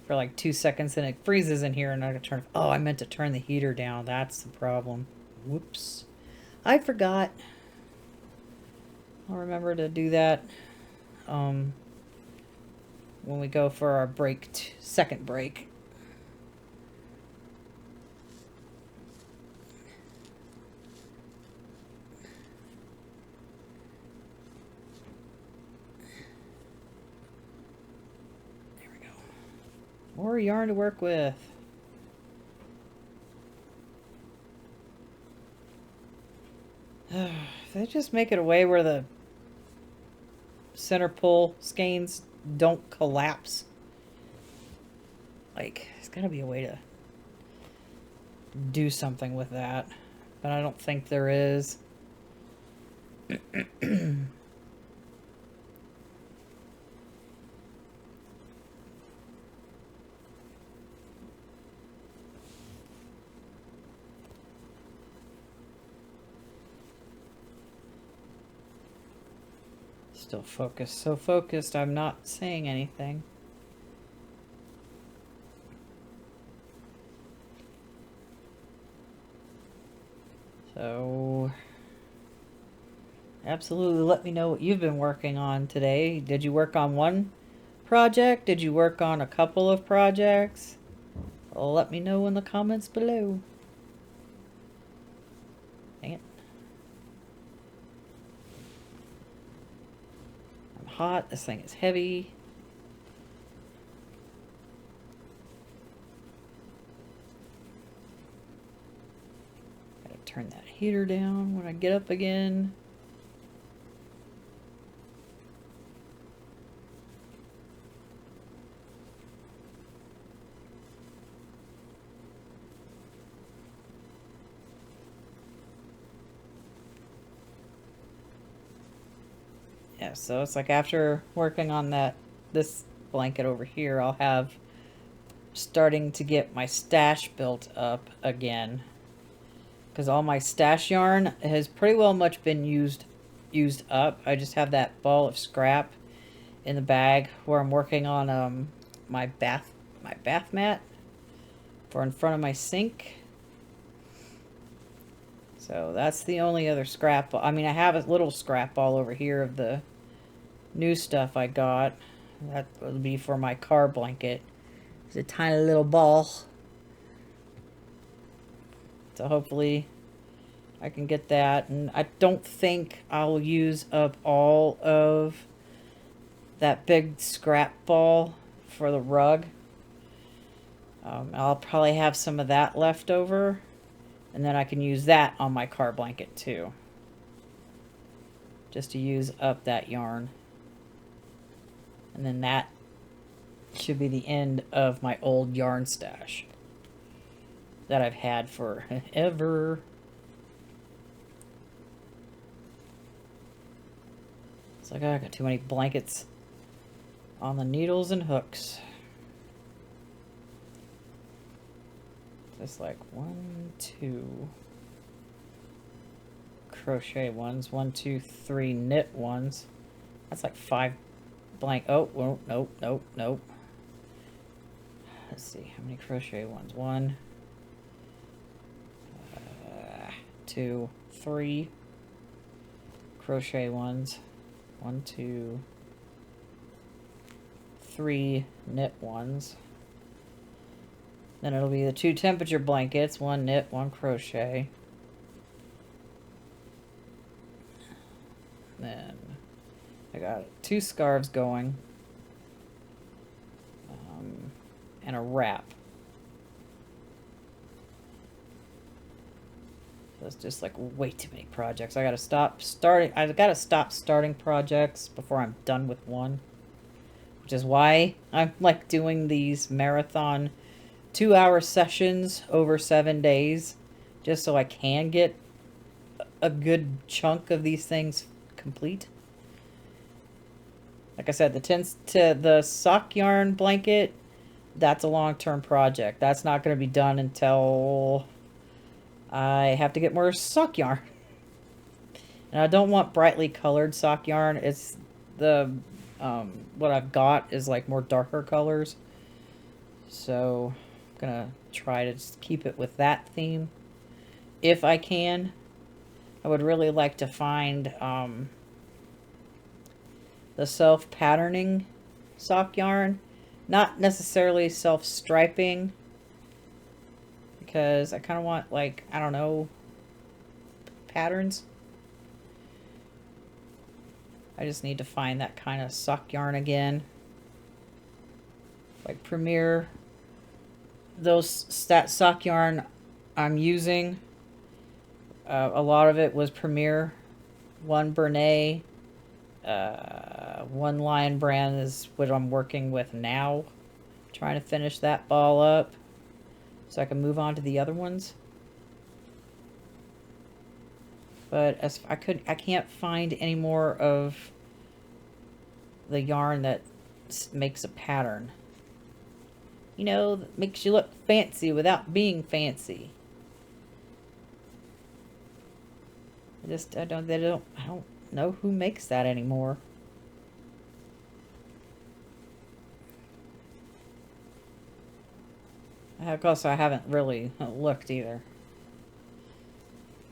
For like 2 seconds and it freezes in here and I gotta turn. Oh, I meant to turn the heater down. That's the problem. Whoops. I forgot. I'll remember to do that when we go for our break, second break. There we go. More yarn to work with. If they just make it a way where the center pull skeins don't collapse. Like, there's gotta be a way to do something with that. But I don't think there is. Still focused. So focused, I'm not saying anything. So, absolutely let me know what you've been working on today. Did you work on one project? Did you work on a couple of projects? Well, let me know in the comments below. Dang it. I'm hot. This thing is heavy. Gotta turn that heater down when I get up again. Yeah, so it's like after working on this blanket over here, I'll have starting to get my stash built up again. Because all my stash yarn has pretty well much been used up. I just have that ball of scrap in the bag where I'm working on my bath mat for in front of my sink. So that's the only other scrap. I mean, I have a little scrap all over here of the new stuff I got. That will be for my car blanket. It's a tiny little ball. So hopefully I can get that. And I don't think I'll use up all of that big scrap ball for the rug. I'll probably have some of that left over. And then I can use that on my car blanket too. Just to use up that yarn. And then that should be the end of my old yarn stash that I've had forever. It's like I got too many blankets on the needles and hooks. Just like 1, 2 crochet ones, 1, 2, 3 knit ones. That's like 5 blank. Oh, nope. Let's see how many crochet ones. 1, 2, 3 crochet ones. 1, 2, 3 knit ones. Then it'll be the 2 temperature blankets, 1 knit, 1 crochet. Then I got 2 scarves going. And a wrap. So it's just like way too many projects. I gotta stop starting projects before I'm done with one. Which is why I'm like doing these marathon 2-hour sessions over 7 days, just so I can get a good chunk of these things complete. Like I said, the sock yarn blanket, that's a long-term project. That's not going to be done until I have to get more sock yarn. And I don't want brightly colored sock yarn. It's the what I've got is like more darker colors. So I'm gonna try to just keep it with that theme if I can. I would really like to find the self-patterning sock yarn. Not necessarily self-striping, because I kind of want, like, I don't know, patterns. I just need to find that kind of sock yarn again. Like Premier, that sock yarn I'm using, a lot of it was Premier. One Bernay, one Lion brand is what I'm working with now. Trying to finish that ball up so I can move on to the other ones. But as I can't find any more of the yarn that makes a pattern. You know, that makes you look fancy without being fancy. I don't know who makes that anymore. Of course, I haven't really looked either.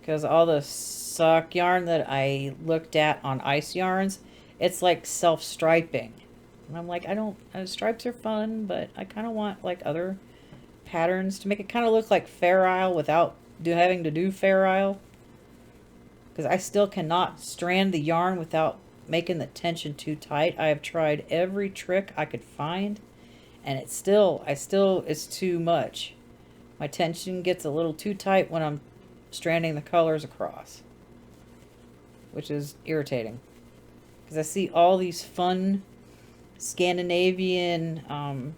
Because all the sock yarn that I looked at on Ice Yarns, it's like self-striping. And I'm like, stripes are fun, but I kind of want like other patterns to make it kind of look like Fair Isle without having to do Fair Isle. Because I still cannot strand the yarn without making the tension too tight. I have tried every trick I could find, and it's too much. My tension gets a little too tight when I'm stranding the colors across, which is irritating. Because I see all these fun Scandinavian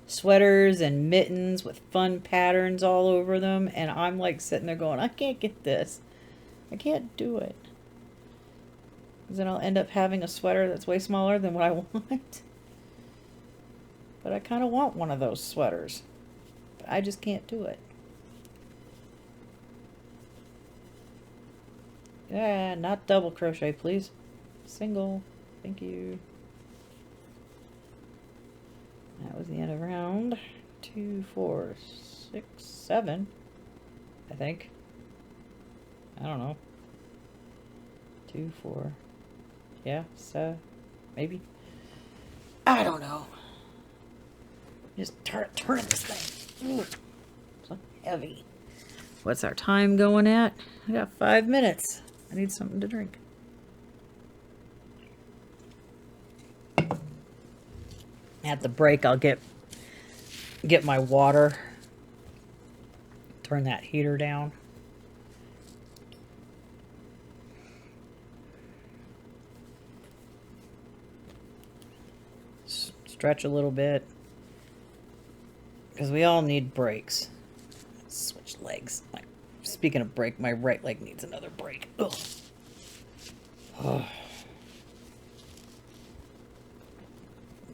sweaters and mittens with fun patterns all over them, and I'm like sitting there going, I can't get this. I can't do it. Because then I'll end up having a sweater that's way smaller than what I want. But I kind of want one of those sweaters. But I just can't do it. Yeah, not double crochet, please. Single. Thank you. That was the end of round 2, 4, 6, 7. I think. I don't know. 2, 4. Yeah, so maybe. I don't know. Just turning this thing. Ooh, so heavy. What's our time going at? I got 5 minutes. I need something to drink. At the break, I'll get my water. Turn that heater down. Stretch a little bit. Because we all need breaks. Switch legs. Speaking of break, my right leg needs another break. Ugh. Oh.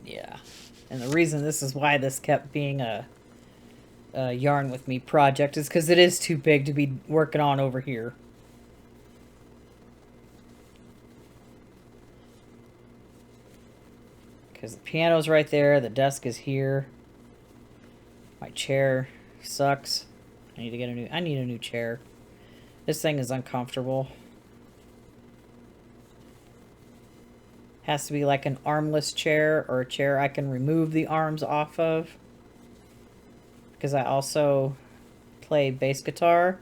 Yeah. And the reason this is why this kept being a yarn with me project is because it is too big to be working on over here. Because the piano's right there, the desk is here. My chair sucks. I need a new chair. This thing is uncomfortable. Has to be like an armless chair or a chair I can remove the arms off of. Because I also play bass guitar.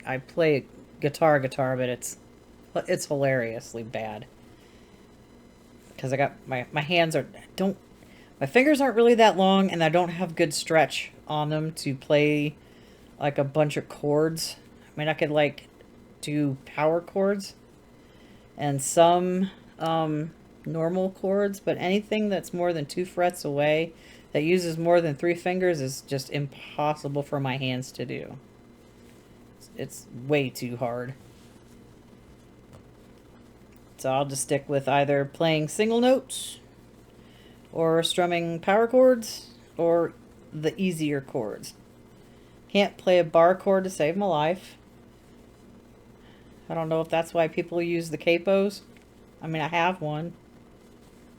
I play guitar, but it's hilariously bad. Because I got my hands my fingers aren't really that long, and I don't have good stretch on them to play like a bunch of chords. I mean, I could like do power chords and some normal chords, but anything that's more than 2 frets away that uses more than 3 fingers is just impossible for my hands to do. It's way too hard. So I'll just stick with either playing single notes or strumming power chords or the easier chords. Can't play a bar chord to save my life. I don't know if that's why people use the capos. I mean, I have one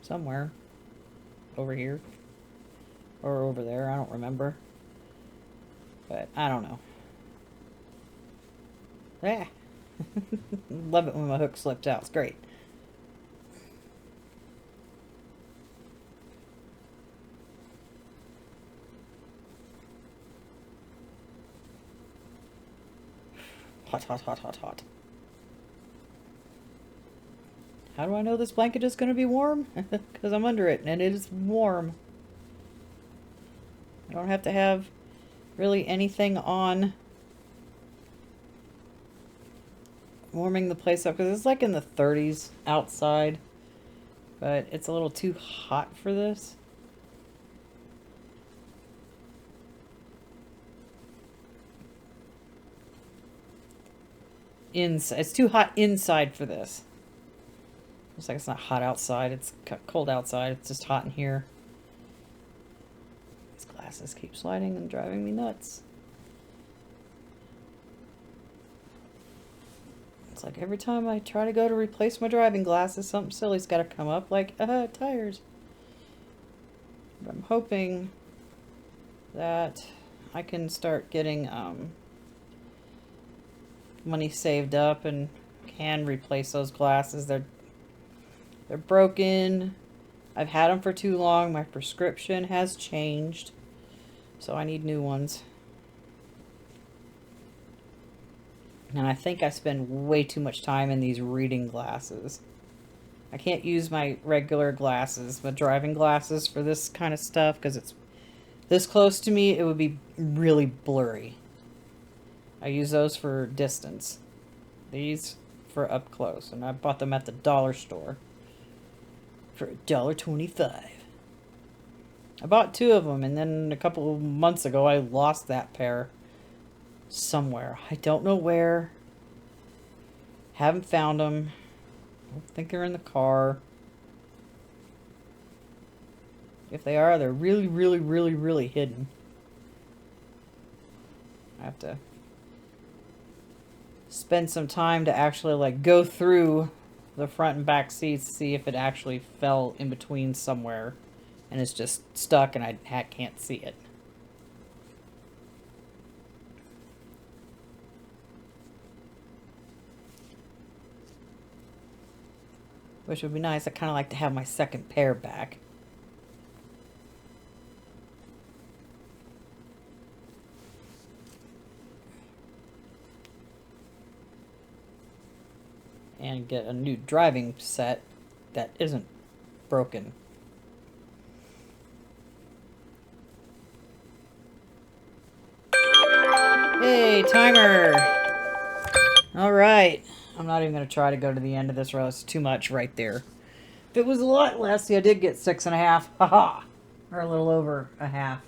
somewhere over here or over there. I don't remember. But I don't know. Ah. Love it when my hook slipped out. It's great. Hot, hot, hot, hot, hot. How do I know this blanket is going to be warm? Because I'm under it and it is warm. I don't have to have really anything on warming the place up because it's like in the 30s outside, but it's a little too hot for this. It's too hot inside for this. Looks like it's not hot outside. It's cold outside. It's just hot in here. These glasses keep sliding and driving me nuts. It's like every time I try to go to replace my driving glasses, something silly's got to come up, like tires. But I'm hoping that I can start getting money saved up and can replace those glasses. They're broken. I've had them for too long. My prescription has changed, so I need new ones. And I think I spend way too much time in these reading glasses. I can't use my regular glasses, my driving glasses, for this kind of stuff because it's this close to me. It would be really blurry. I use those for distance. These for up close. And I bought them at the dollar store for $1.25. I bought 2 of them, and then a couple of months ago I lost that pair somewhere. I don't know where. Haven't found them. I don't think they're in the car. If they are, they're really, really, really, really hidden. I have to spend some time to actually like go through the front and back seats, see if it actually fell in between somewhere and it's just stuck and I can't see it. Which would be nice. I kind of like to have my second pair back. And get a new driving set that isn't broken. Hey, timer! Alright. I'm not even going to try to go to the end of this row. It's too much right there. If it was a lot less, see, I did get 6.5. Haha! Or a little over a half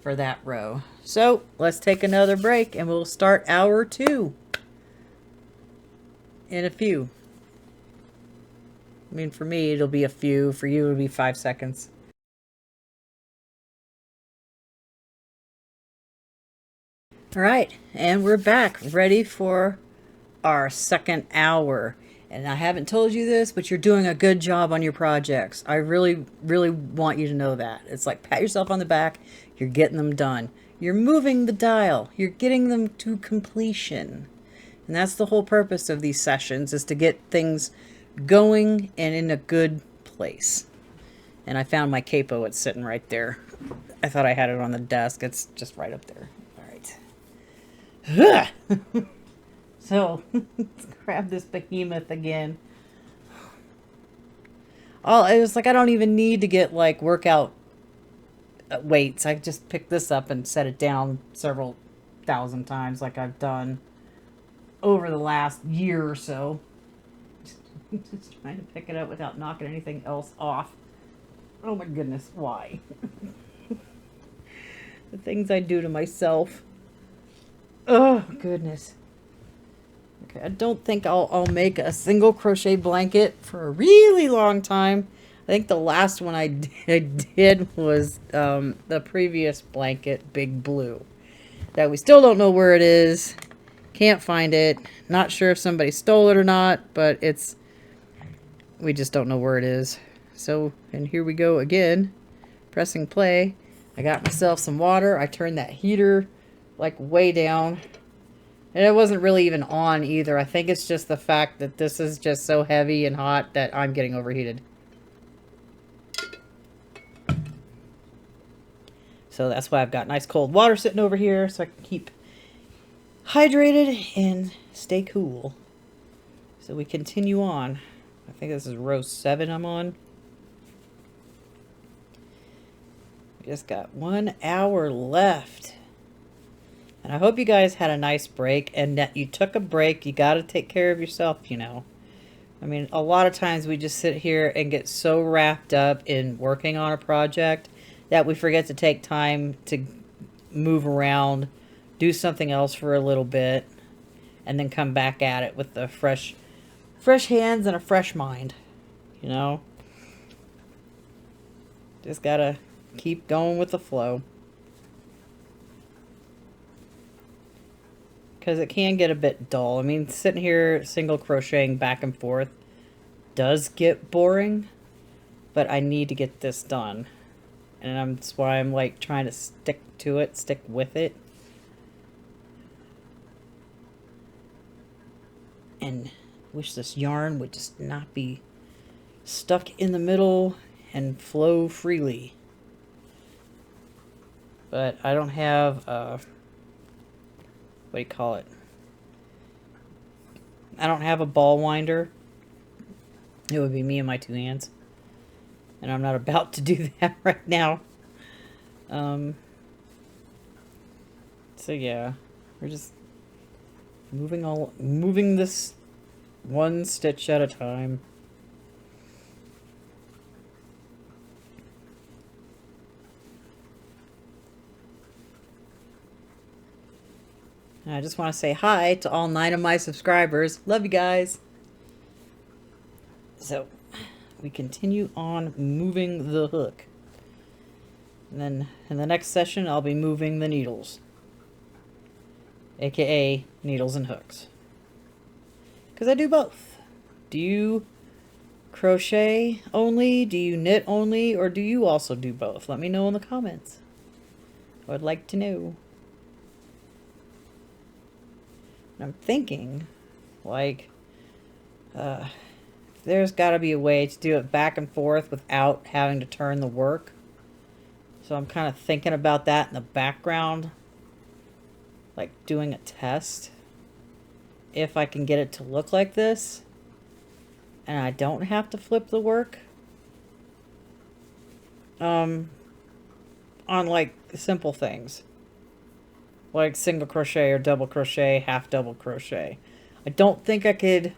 for that row. So, let's take another break and we'll start hour 2. In a few. I mean, for me, it'll be a few. For you, it'll be 5 seconds. All right, and we're back, ready for our second hour. And I haven't told you this, but you're doing a good job on your projects. I really, really want you to know that. It's like, pat yourself on the back. You're getting them done. You're moving the dial. You're getting them to completion. And that's the whole purpose of these sessions, is to get things going and in a good place. And I found my capo. It's sitting right there. I thought I had it on the desk. It's just right up there. All right. So, let's grab this behemoth again. It was like, I don't even need to get like workout weights. I just pick this up and set it down several thousand times like I've done over the last year or so. Just trying to pick it up without knocking anything else off. Oh my goodness, why? The things I do to myself. Oh goodness. Okay, I don't think I'll make a single crochet blanket for a really long time. I think the last one I did was the previous blanket, Big Blue, that we still don't know where it is. Can't find it. Not sure if somebody stole it or not, but we just don't know where it is. So, and here we go again, pressing play. I got myself some water. I turned that heater like way down. And it wasn't really even on either. I think it's just the fact that this is just so heavy and hot that I'm getting overheated. So that's why I've got nice cold water sitting over here so I can keep hydrated and stay cool. So we continue on. I think this is row 7 I'm on. We just got 1 hour left. And I hope you guys had a nice break and that you took a break. You got to take care of yourself, you know. I mean, a lot of times we just sit here and get so wrapped up in working on a project that we forget to take time to move around, do something else for a little bit, and then come back at it with the fresh hands and a fresh mind, you know? Just gotta keep going with the flow. Because it can get a bit dull. I mean, sitting here single crocheting back and forth does get boring, but I need to get this done. And that's why I'm like trying to stick to it, stick with it. And wish this yarn would just not be stuck in the middle and flow freely. But I don't have, what do you call it? I don't have a ball winder. It would be me and my 2 hands. And I'm not about to do that right now. So yeah, we're just moving this 1 stitch at a time. And I just want to say hi to all 9 of my subscribers. Love you guys. So we continue on moving the hook. And then in the next session, I'll be moving the needles. AKA needles and hooks. Because I do both. Do you crochet only? Do you knit only? Or do you also do both? Let me know in the comments. I would like to know. And I'm thinking, like, there's got to be a way to do it back and forth without having to turn the work. So I'm kind of thinking about that in the background. Like doing a test. If I can get it to look like this. And I don't have to flip the work. On like simple things. Like single crochet or double crochet, half double crochet. I don't think I could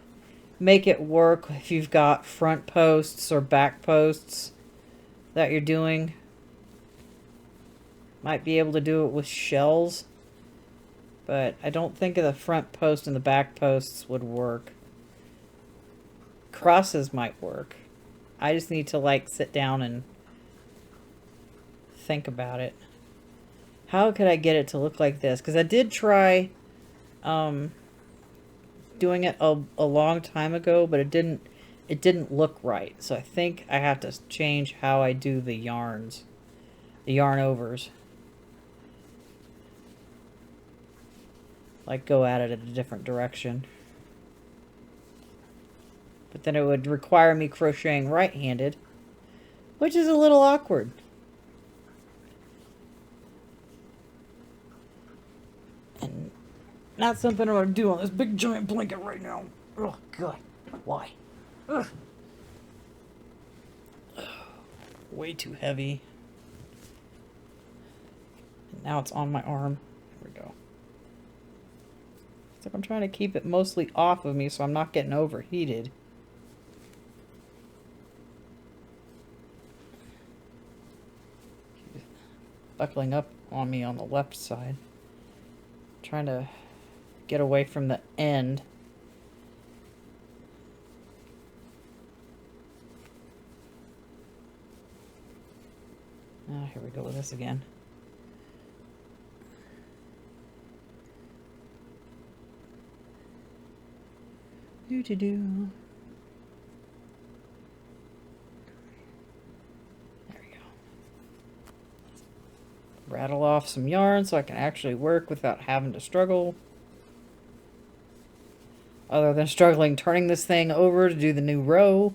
make it work if you've got front posts or back posts that you're doing. Might be able to do it with shells, but I don't think the front post and the back posts would work. Crosses might work. I just need to like sit down and think about it. How could I get it to look like this? Because I did try doing it a long time ago, but it didn't look right. So I think I have to change how I do the yarns, the yarn overs. Like go at it in a different direction. But then it would require me crocheting right-handed, which is a little awkward. And not something I want to do on this big giant blanket right now. Oh, God. Why? Ugh. Way too heavy. And now it's on my arm. Here we go. It's like I'm trying to keep it mostly off of me so I'm not getting overheated. Buckling up on me on the left side. Trying to get away from the end. Oh, here we go with this again. Do-do-do. There we go. rattle off some yarn so I can actually work without having to struggle. Other than struggling turning this thing over to do the new row.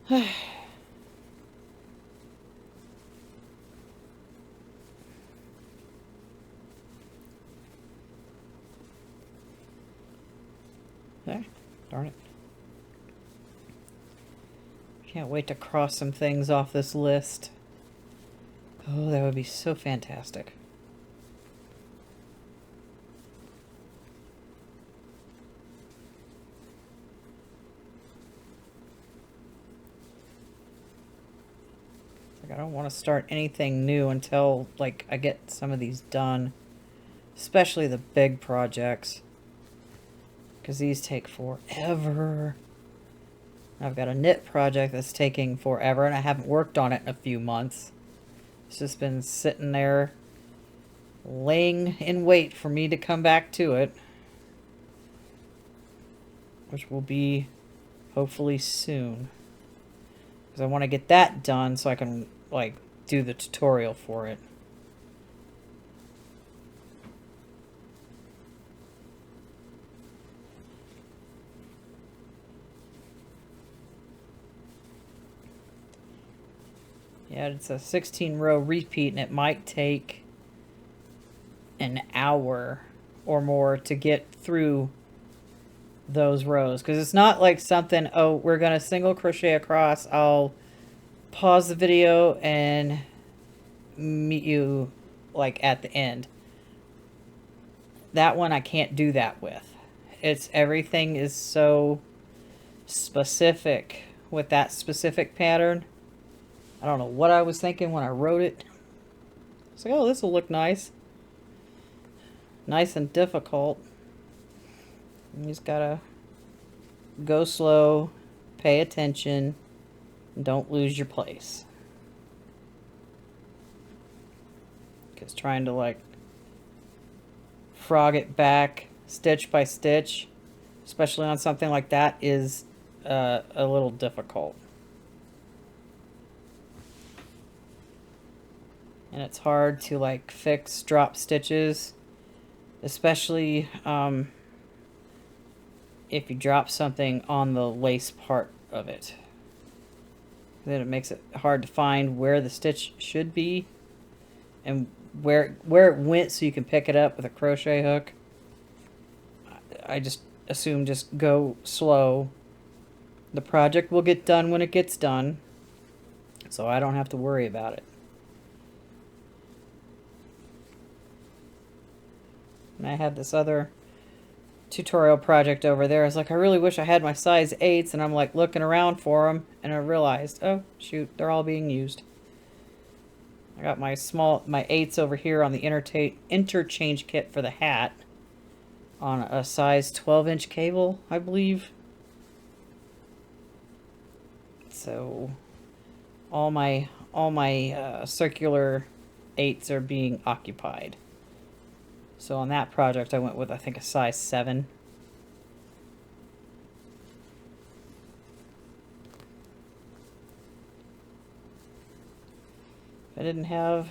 There, darn it. Can't wait to cross some things off this list. Oh, that would be so fantastic. Like, I don't want to start anything new until, like, I get some of these done. Especially the big projects. Because these take forever. I've got a knit project that's taking forever, and I haven't worked on it in a few months. It's just been sitting there, laying in wait for me to come back to it. Which will be hopefully soon. Because I want to get that done so I can, like, do the tutorial for it. Yeah, it's a 16 row repeat, and it might take an hour or more to get through those rows. Because it's not like something, oh, we're going to single crochet across. I'll pause the video and meet you, like, at the end. That one I can't do that with. Everything is so specific with that specific pattern. I don't know what I was thinking when I wrote it. It's like, oh, this will look nice. Nice and difficult. You just gotta go slow, pay attention, and don't lose your place. Because trying to, like, frog it back stitch by stitch, especially on something like that, is a little difficult. And it's hard to, like, fix drop stitches, especially if you drop something on the lace part of it. Then it makes it hard to find where the stitch should be and where it went so you can pick it up with a crochet hook. I just assume just go slow. The project will get done when it gets done, so I don't have to worry about it. And I had this other tutorial project over there. I was like, I really wish I had my size 8s, and I'm like looking around for them, and I realized, oh shoot, they're all being used. I got my 8s over here on the interchange kit for the hat on a size 12-inch cable, I believe. So all my circular 8s are being occupied. So on that project, I went with, I think, a size 7. I didn't have...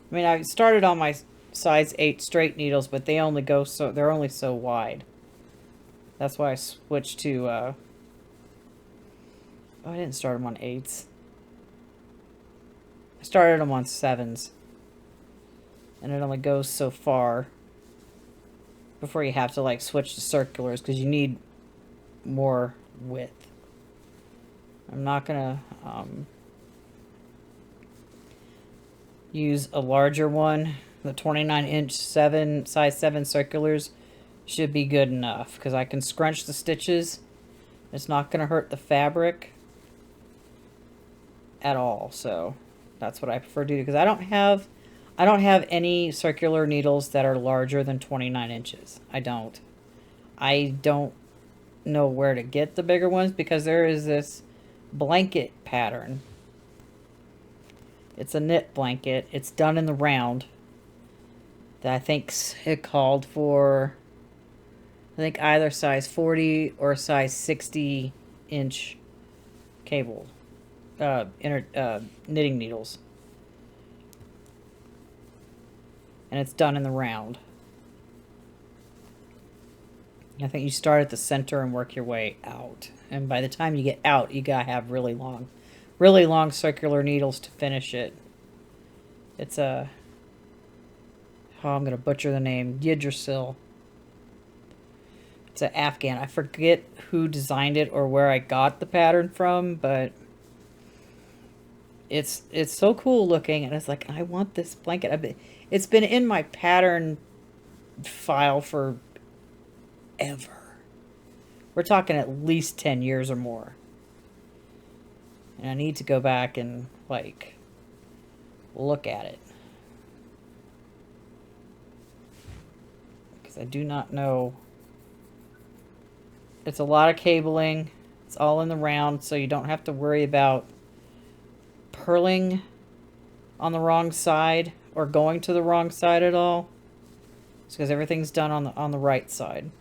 I mean, I started on my size 8 straight needles, but they only go so... They're only so wide. That's why I switched to... Oh, I didn't start them on 8s. I started them on 7s. And it only goes so far before you have to, like, switch to circulars, because you need more width. I'm not gonna use a larger one. The 29-inch size 7 circulars should be good enough, because I can scrunch the stitches. It's not gonna hurt the fabric at all. So that's what I prefer to do, because I don't have any circular needles that are larger than 29 inches. I don't know where to get the bigger ones, because there is this blanket pattern. It's a knit blanket. It's done in the round. That I think it called for, I think, either size 40 or size 60 inch cable, knitting needles. and it's done in the round. I think you start at the center and work your way out. And by the time you get out, you gotta have really long circular needles to finish it. It's a... Oh, I'm gonna butcher the name. Yggdrasil. It's an Afghan. I forget who designed it or where I got the pattern from, but it's so cool looking, and it's like, I want this blanket. It's been in my pattern file for ever. We're talking at least 10 years or more. And I need to go back and, like, look at it. Because I do not know. It's a lot of cabling. It's all in the round, so you don't have to worry about purling on the wrong side or going to the wrong side at all. It's because everything's done on the right side.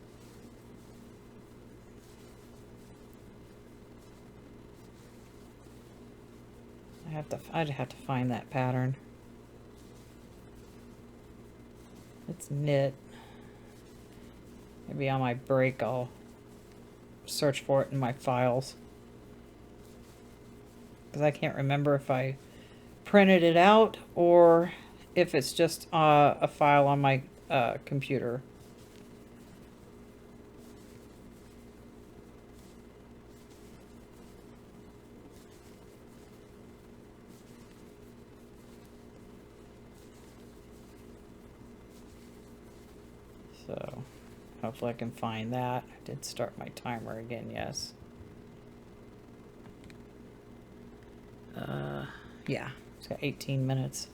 I'd have to find that pattern. It's knit. Maybe on my break I'll search for it in my files. Because I can't remember if I printed it out or if it's just a file on my computer. So, hopefully I can find that. I did start my timer again, yes. Yeah, it's got 18 minutes.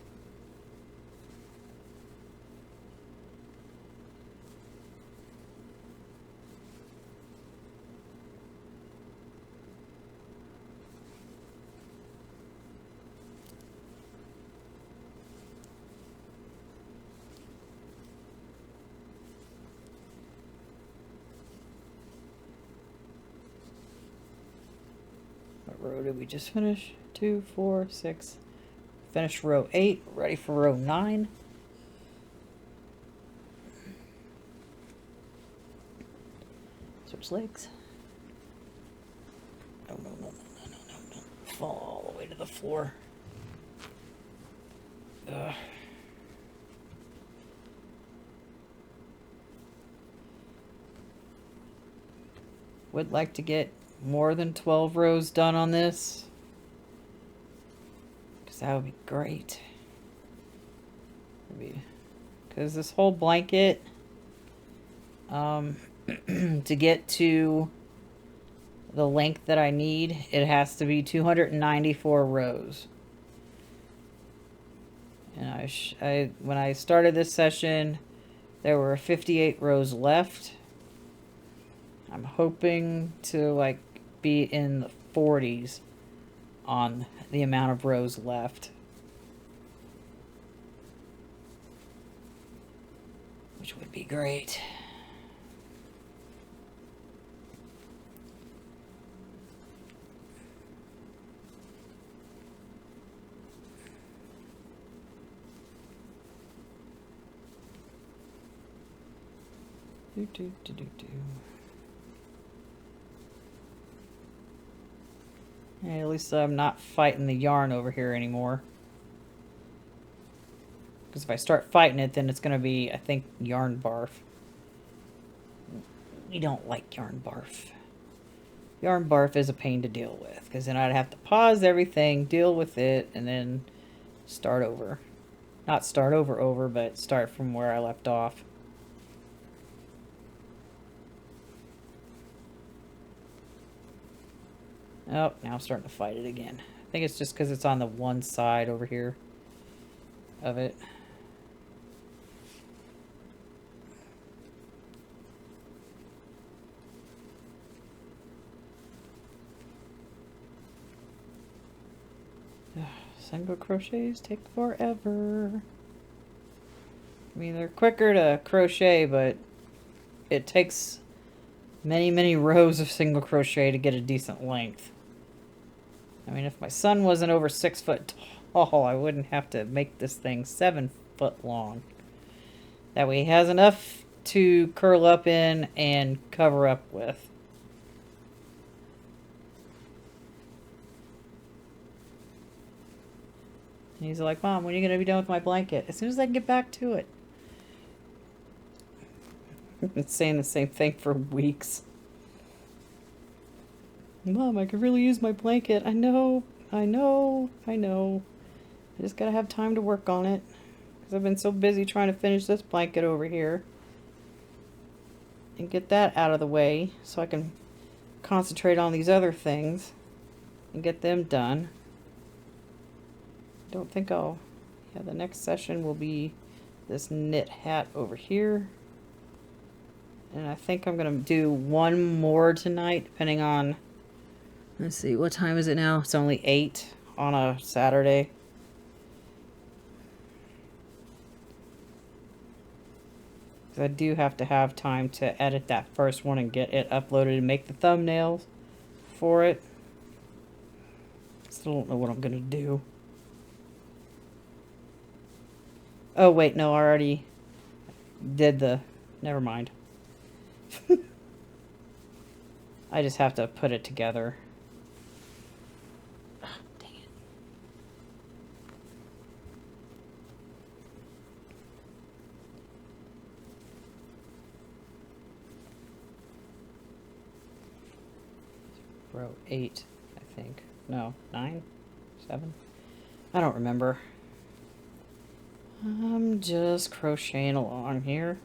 Row did we just finish? 2, 4, 6. Finished row 8. Ready for row 9. Switch legs. No. Fall all the way to the floor. Ugh. Would like to get more than 12 rows done on this, because that would be great. Because this whole blanket, to get to the length that I need, it has to be 294 rows. And when I started this session, there were 58 rows left. I'm hoping to, like, be in the 40s on the amount of rows left. Which would be great. Hey, at least I'm not fighting the yarn over here anymore. Because if I start fighting it, then it's going to be, I think, yarn barf. We don't like yarn barf. Yarn barf is a pain to deal with, because then I'd have to pause everything, deal with it, and then start over. Not start over, but start from where I left off. Oh, now I'm starting to fight it again. I think it's just because it's on the one side over here of it. Single crochets take forever. I mean, they're quicker to crochet, but it takes many rows of single crochet to get a decent length. I mean, if my son wasn't over 6 foot tall, I wouldn't have to make this thing 7 foot long. That way he has enough to curl up in and cover up with. And he's like, Mom, when are you going to be done with my blanket? As soon as I can get back to it. I've been saying the same thing for weeks. Mom, I could really use my blanket. I know. I just gotta have time to work on it. Because I've been so busy trying to finish this blanket over here. And get that out of the way so I can concentrate on these other things. And get them done. Don't think I'll... Yeah, the next session will be this knit hat over here. And I think I'm going to do one more tonight, depending on... Let's see, what time is it now? It's only 8 on a Saturday. Because I do have to have time to edit that first one and get it uploaded and make the thumbnails for it. Still don't know what I'm going to do. Oh, wait, no, I already did the... Never mind. I just have to put it together. Oh, dang it. Row 8, I think. No, 9? 7? I don't remember. I'm just crocheting along here.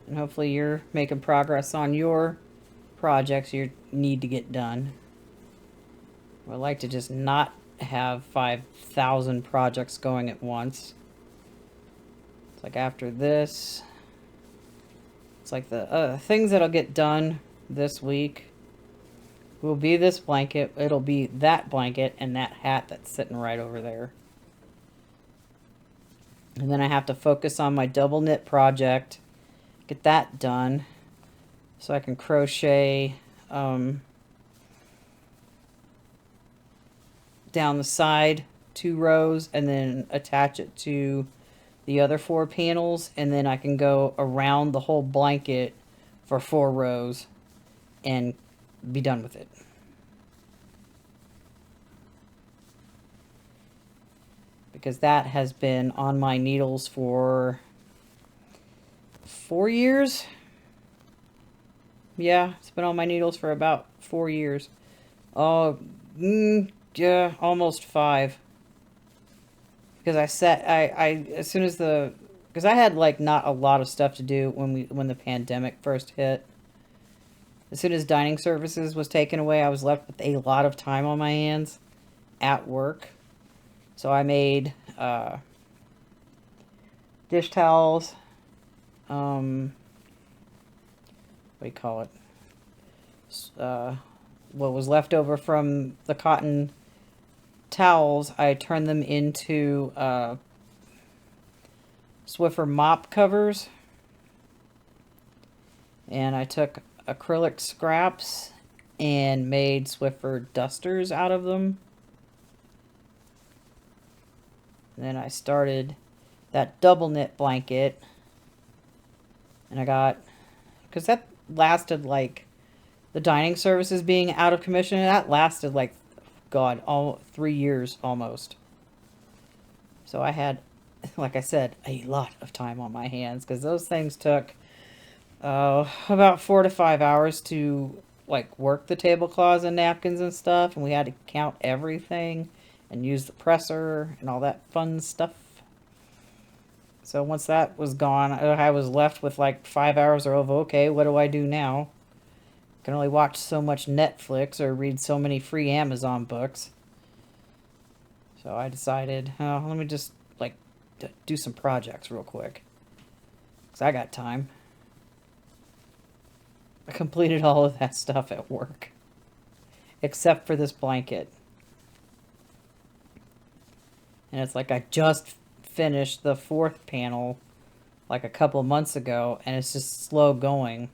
And hopefully you're making progress on your projects you need to get done. I would like to just not have 5,000 projects going at once. It's like after this, it's like the things that'll get done this week will be this blanket. It'll be that blanket and that hat that's sitting right over there. And then I have to focus on my double knit project, get that done, so I can crochet down the side 2 rows and then attach it to the other 4 panels, and then I can go around the whole blanket for 4 rows and be done with it. Because that has been on my needles for 4 years. Yeah, it's been on my needles for about 4 years. Oh, yeah, almost 5. Because as soon as because I had like not a lot of stuff to do when the pandemic first hit. As soon as dining services was taken away, I was left with a lot of time on my hands at work. So I made dish towels, what do you call it? What was left over from the cotton towels, I turned them into Swiffer mop covers. And I took acrylic scraps and made Swiffer dusters out of them. And then I started that double knit blanket. And I got, because that lasted like, the dining services being out of commission, that lasted like, God, all 3 years almost. So I had, like I said, a lot of time on my hands, because those things took about 4 to 5 hours to like work the tablecloths and napkins and stuff, and we had to count everything and use the presser and all that fun stuff. So once that was gone, I was left with like 5 hours of, okay, what do I do now? I can only watch so much Netflix or read so many free Amazon books. So I decided, oh, let me just like do some projects real quick, because I got time. I completed all of that stuff at work, except for this blanket. And it's like I just finished the 4th panel like a couple of months ago, and it's just slow going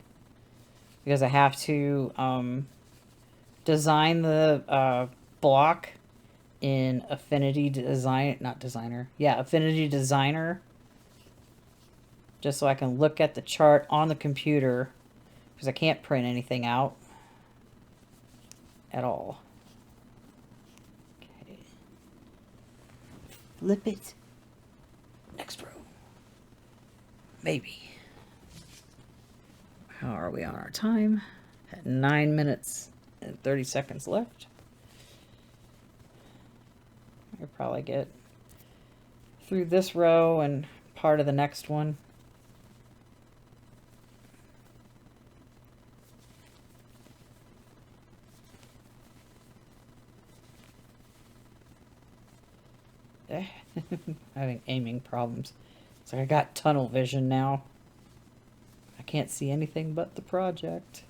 because I have to design the block in Affinity Design, not Designer. Yeah, Affinity Designer. just so I can look at the chart on the computer, because I can't print anything out at all. Okay. Flip it. Next row. Maybe. How are we on our time? At 9 minutes and 30 seconds left. I'll probably get through this row and part of the next one. Having aiming problems. It's like I got tunnel vision now. I can't see anything but the project.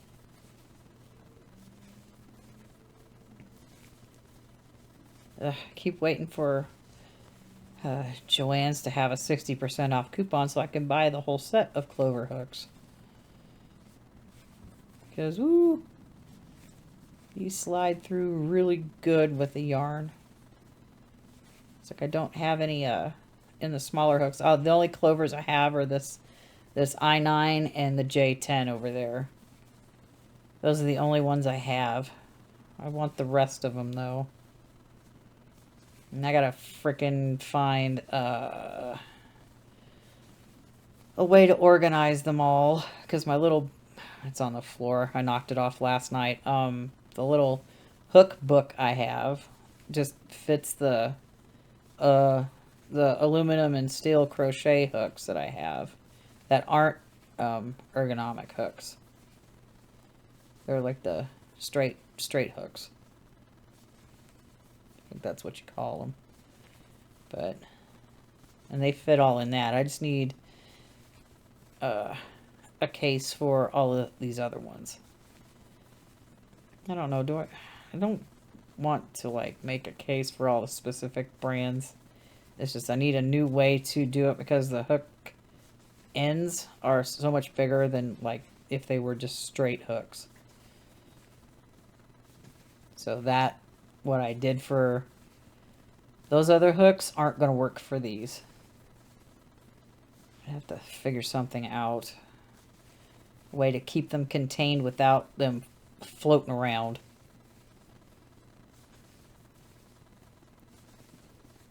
I keep waiting for Joann's to have a 60% off coupon so I can buy the whole set of clover hooks. Because, ooh, you slide through really good with the yarn. It's like I don't have any in the smaller hooks. Oh, the only clovers I have are this I9 and the J10 over there. Those are the only ones I have. I want the rest of them though. And I gotta frickin' find a way to organize them all, because my little, it's on the floor. I knocked it off last night. The little hook book I have just fits the aluminum and steel crochet hooks that I have that aren't ergonomic hooks. They're like the straight hooks. I think that's what you call them. But, and they fit all in that. I just need a case for all of these other ones. I don't know, I don't want to like make a case for all the specific brands. It's just I need a new way to do it, because the hook ends are so much bigger than like if they were just straight hooks. So that, what I did for those other hooks aren't going to work for these. I have to figure something out. A way to keep them contained without them floating around.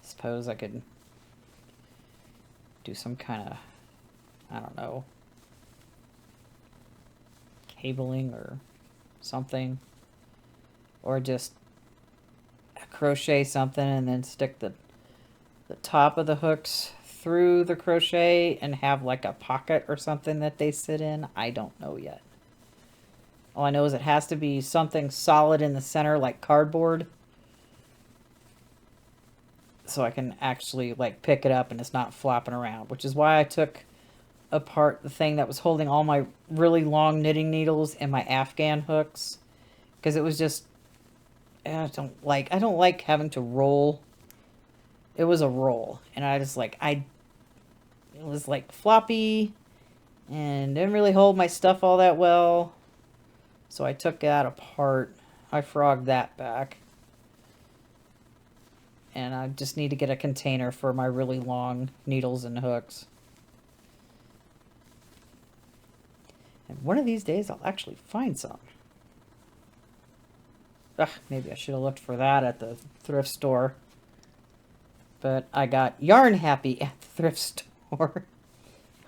Suppose I could do some kind of, I don't know, cabling or something. Or just crochet something and then stick the top of the hooks through the crochet and have like a pocket or something that they sit in. I don't know yet. All I know is it has to be something solid in the center, like cardboard, so I can actually like pick it up and it's not flopping around, which is why I took apart the thing that was holding all my really long knitting needles and my Afghan hooks, because it was just, I don't like having to roll. It was a roll, and I just like, it was like floppy and didn't really hold my stuff all that well. So I took that apart. I frogged that back. And I just need to get a container for my really long needles and hooks. And one of these days I'll actually find some. Ugh, maybe I should have looked for that at the thrift store. But I got yarn happy at the thrift store.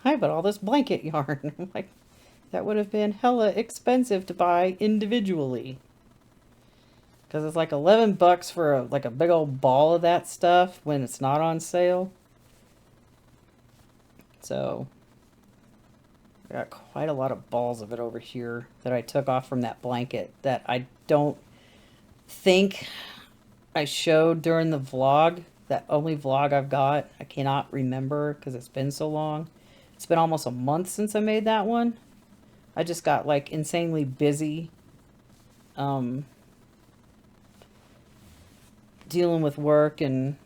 I bought all this blanket yarn. I'm like, that would have been hella expensive to buy individually. Because it's like $11 for like a big old ball of that stuff when it's not on sale. So I got quite a lot of balls of it over here that I took off from that blanket that I don't think I showed during the vlog. That only vlog I've got. I cannot remember because it's been so long. It's been almost a month since I made that one. I just got like insanely busy dealing with work and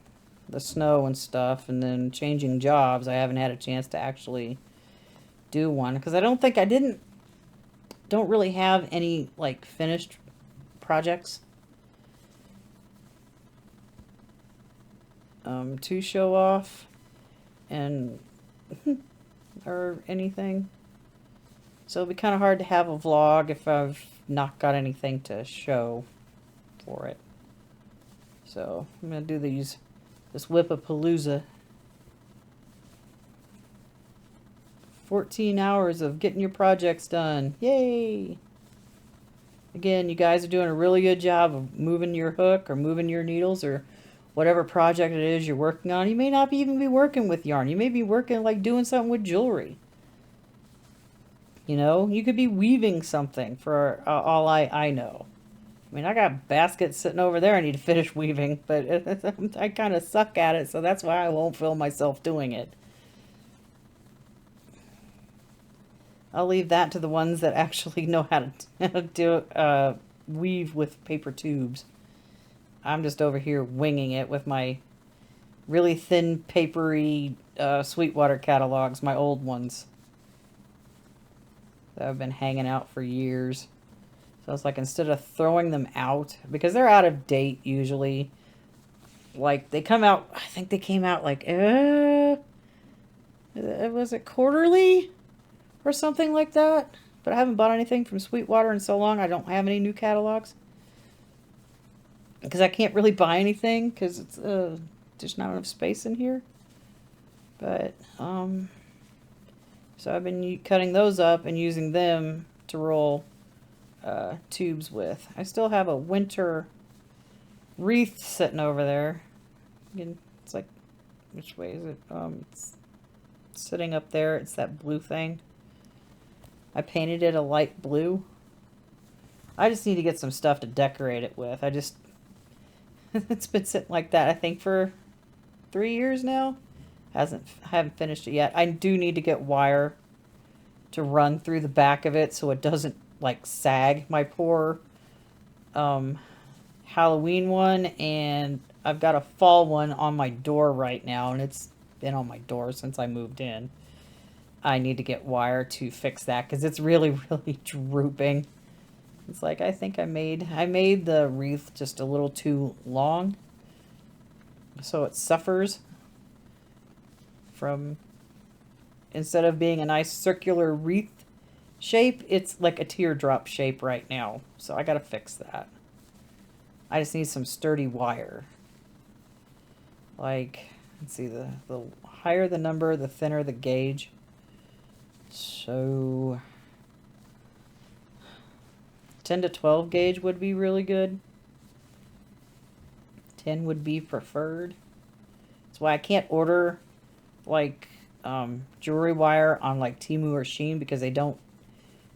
the snow and stuff, and then changing jobs. I haven't had a chance to actually do one because I don't really have any like finished projects to show off. And or anything. So it'll be kind of hard to have a vlog if I've not got anything to show for it. So I'm going to do this Wip-a-palooza. 14 hours of getting your projects done. Yay! Again, you guys are doing a really good job of moving your hook or moving your needles or whatever project it is you're working on. You may not even be working with yarn. You may be working like doing something with jewelry. You know, you could be weaving something for all I know. I mean, I got baskets sitting over there I need to finish weaving, but I kind of suck at it, so that's why I won't film myself doing it. I'll leave that to the ones that actually know how to do weave with paper tubes. I'm just over here winging it with my really thin, papery Sweetwater catalogs, my old ones that have been hanging out for years. So it's like instead of throwing them out, because they're out of date usually, like they come out, I think they came out like, was it quarterly? Or something like that. But I haven't bought anything from Sweetwater in so long. I don't have any new catalogs. Because I can't really buy anything. Because it's just not enough space in here. But, so I've been cutting those up and using them to roll tubes with. I still have a winter wreath sitting over there. Again, it's like, which way is it? It's sitting up there. It's that blue thing. I painted it a light blue. I just need to get some stuff to decorate it with. It's been sitting like that, I think, for 3 years now. I haven't finished it yet. I do need to get wire to run through the back of it so it doesn't, like, sag. My poor Halloween one, and I've got a fall one on my door right now, and it's been on my door since I moved in. I need to get wire to fix that because it's really, really drooping. It's like I think I made the wreath just a little too long, so it suffers from, instead of being a nice circular wreath shape, it's like a teardrop shape right now. So I gotta fix that. I just need some sturdy wire. Like, let's see, the higher the number, the thinner the gauge. So 10 to 12 gauge would be really good. 10 would be preferred. That's why I can't order like jewelry wire on like Temu or Shein, because they don't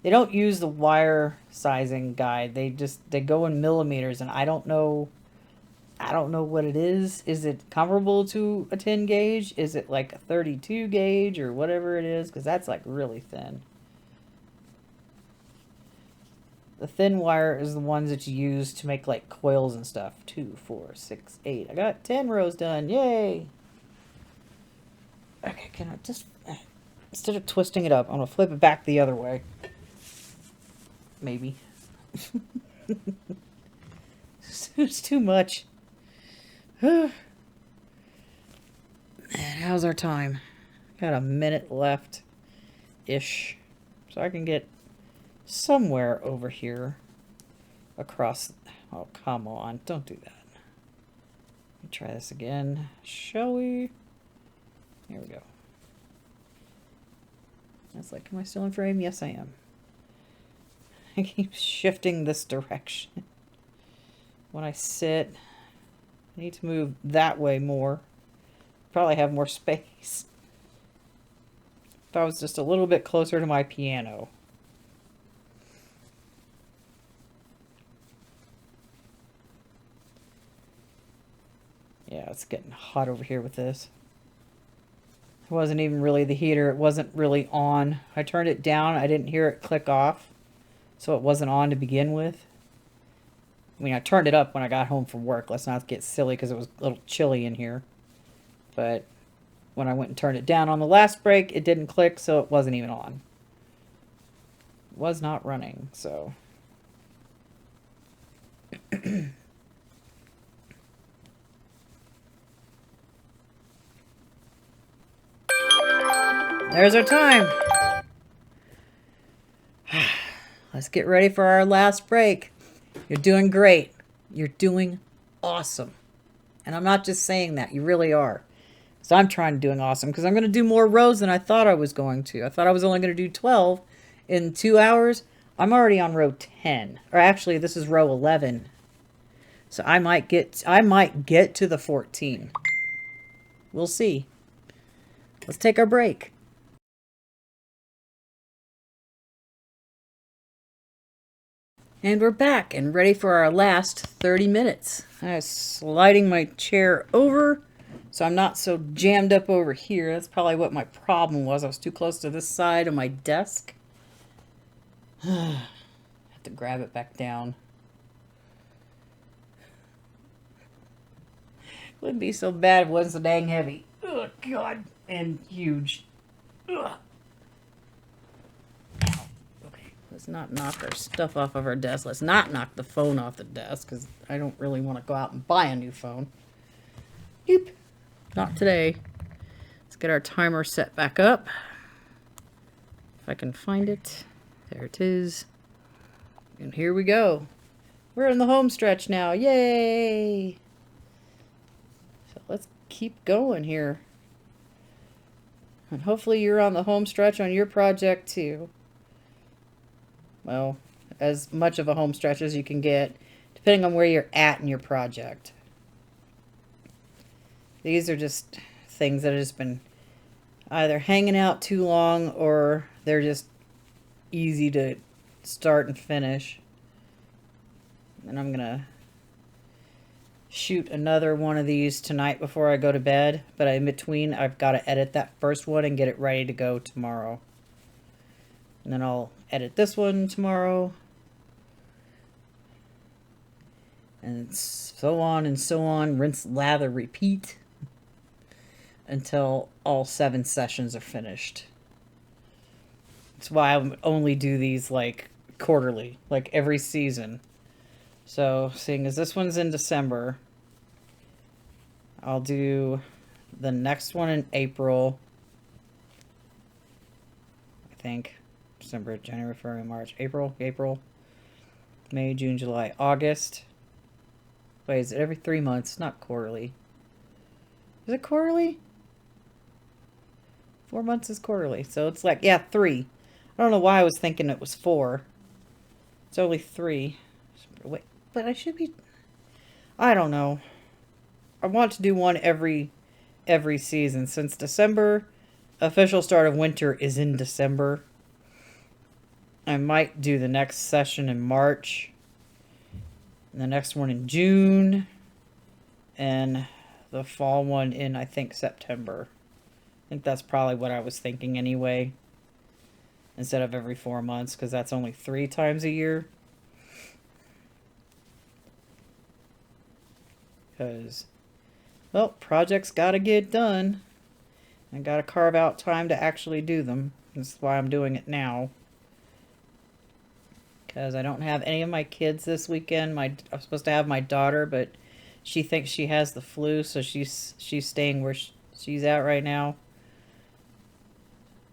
use the wire sizing guide. They go in millimeters, and I don't know what it is. Is it comparable to a 10 gauge? Is it like a 32 gauge or whatever it is? Because that's like really thin. The thin wire is the ones that you use to make like coils and stuff. 2, 4, 6, 8. I got 10 rows done. Yay! Okay, can I just, instead of twisting it up, I'm going to flip it back the other way. Maybe. It's too much. And how's our time? Got a minute left-ish. So I can get somewhere over here across. Oh, come on. Don't do that. Let me try this again. Shall we? Here we go. It's like, am I still in frame? Yes, I am. I keep shifting this direction. When I sit, I need to move that way more. Probably have more space. If I was just a little bit closer to my piano. Yeah, it's getting hot over here with this. It wasn't even really the heater. It wasn't really on. I turned it down. I didn't hear it click off. So it wasn't on to begin with. I mean, I turned it up when I got home from work. Let's not get silly because it was a little chilly in here. But when I went and turned it down on the last break, it didn't click, so it wasn't even on. It was not running, so. There's our time. Let's get ready for our last break. You're doing great. You're doing awesome. And I'm not just saying that. You really are. So I'm trying to doing awesome because I'm going to do more rows than I thought I was going to. I thought I was only going to do 12 in 2 hours. I'm already on row 10. Or actually, this is row 11. So I might get to the 14. We'll see. Let's take our break. And we're back and ready for our last 30 minutes. I was sliding my chair over so I'm not so jammed up over here. That's probably what my problem was. I was too close to this side of my desk. I have to grab it back down. Wouldn't be so bad if it wasn't so dang heavy. Oh, God. And huge. Ugh. Okay, let's not knock our stuff off of our desk. Let's not knock the phone off the desk because I don't really want to go out and buy a new phone. Nope. Not today. Let's get our timer set back up. If I can find it. There it is. And here we go. We're in the home stretch now. Yay! So let's keep going here. And hopefully you're on the home stretch on your project too. Well, as much of a home stretch as you can get, depending on where you're at in your project. These are just things that have just been either hanging out too long or they're just easy to start and finish. And I'm gonna shoot another one of these tonight before I go to bed, but in between I've got to edit that first one and get it ready to go tomorrow. And then I'll edit this one tomorrow. And so on and so on, rinse, lather, repeat until all 7 sessions are finished. That's why I only do these like quarterly, like every season. So, seeing as this one's in December, I'll do the next one in April. I think. December, January, February, March, April, May, June, July, August. Wait, is it every 3 months? Not quarterly. Is it quarterly? 4 months is quarterly. So it's like, yeah, 3. I don't know why I was thinking it was 4. It's only 3. Wait, but I should be... I don't know. I want to do one every season. Since December, official start of winter is in December. I might do the next session in March. And the next one in June. And the fall one in, I think, September. I think that's probably what I was thinking anyway. Instead of every 4 months, because that's only 3 times a year. Because, well, projects gotta get done. I gotta carve out time to actually do them. That's why I'm doing it now. Because I don't have any of my kids this weekend. I'm supposed to have my daughter, but she thinks she has the flu, so she's staying where she's at right now.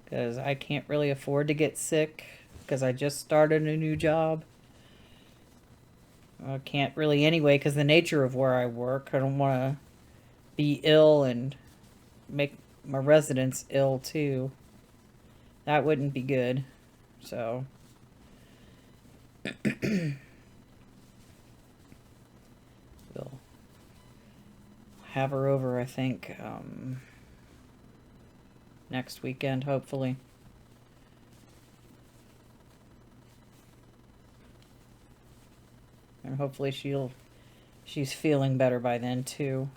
Because I can't really afford to get sick, because I just started a new job. I can't really anyway, because the nature of where I work, I don't want to be ill and make my residents ill too. That wouldn't be good. So... we'll have her over, I think, next weekend, hopefully. And hopefully she's feeling better by then too.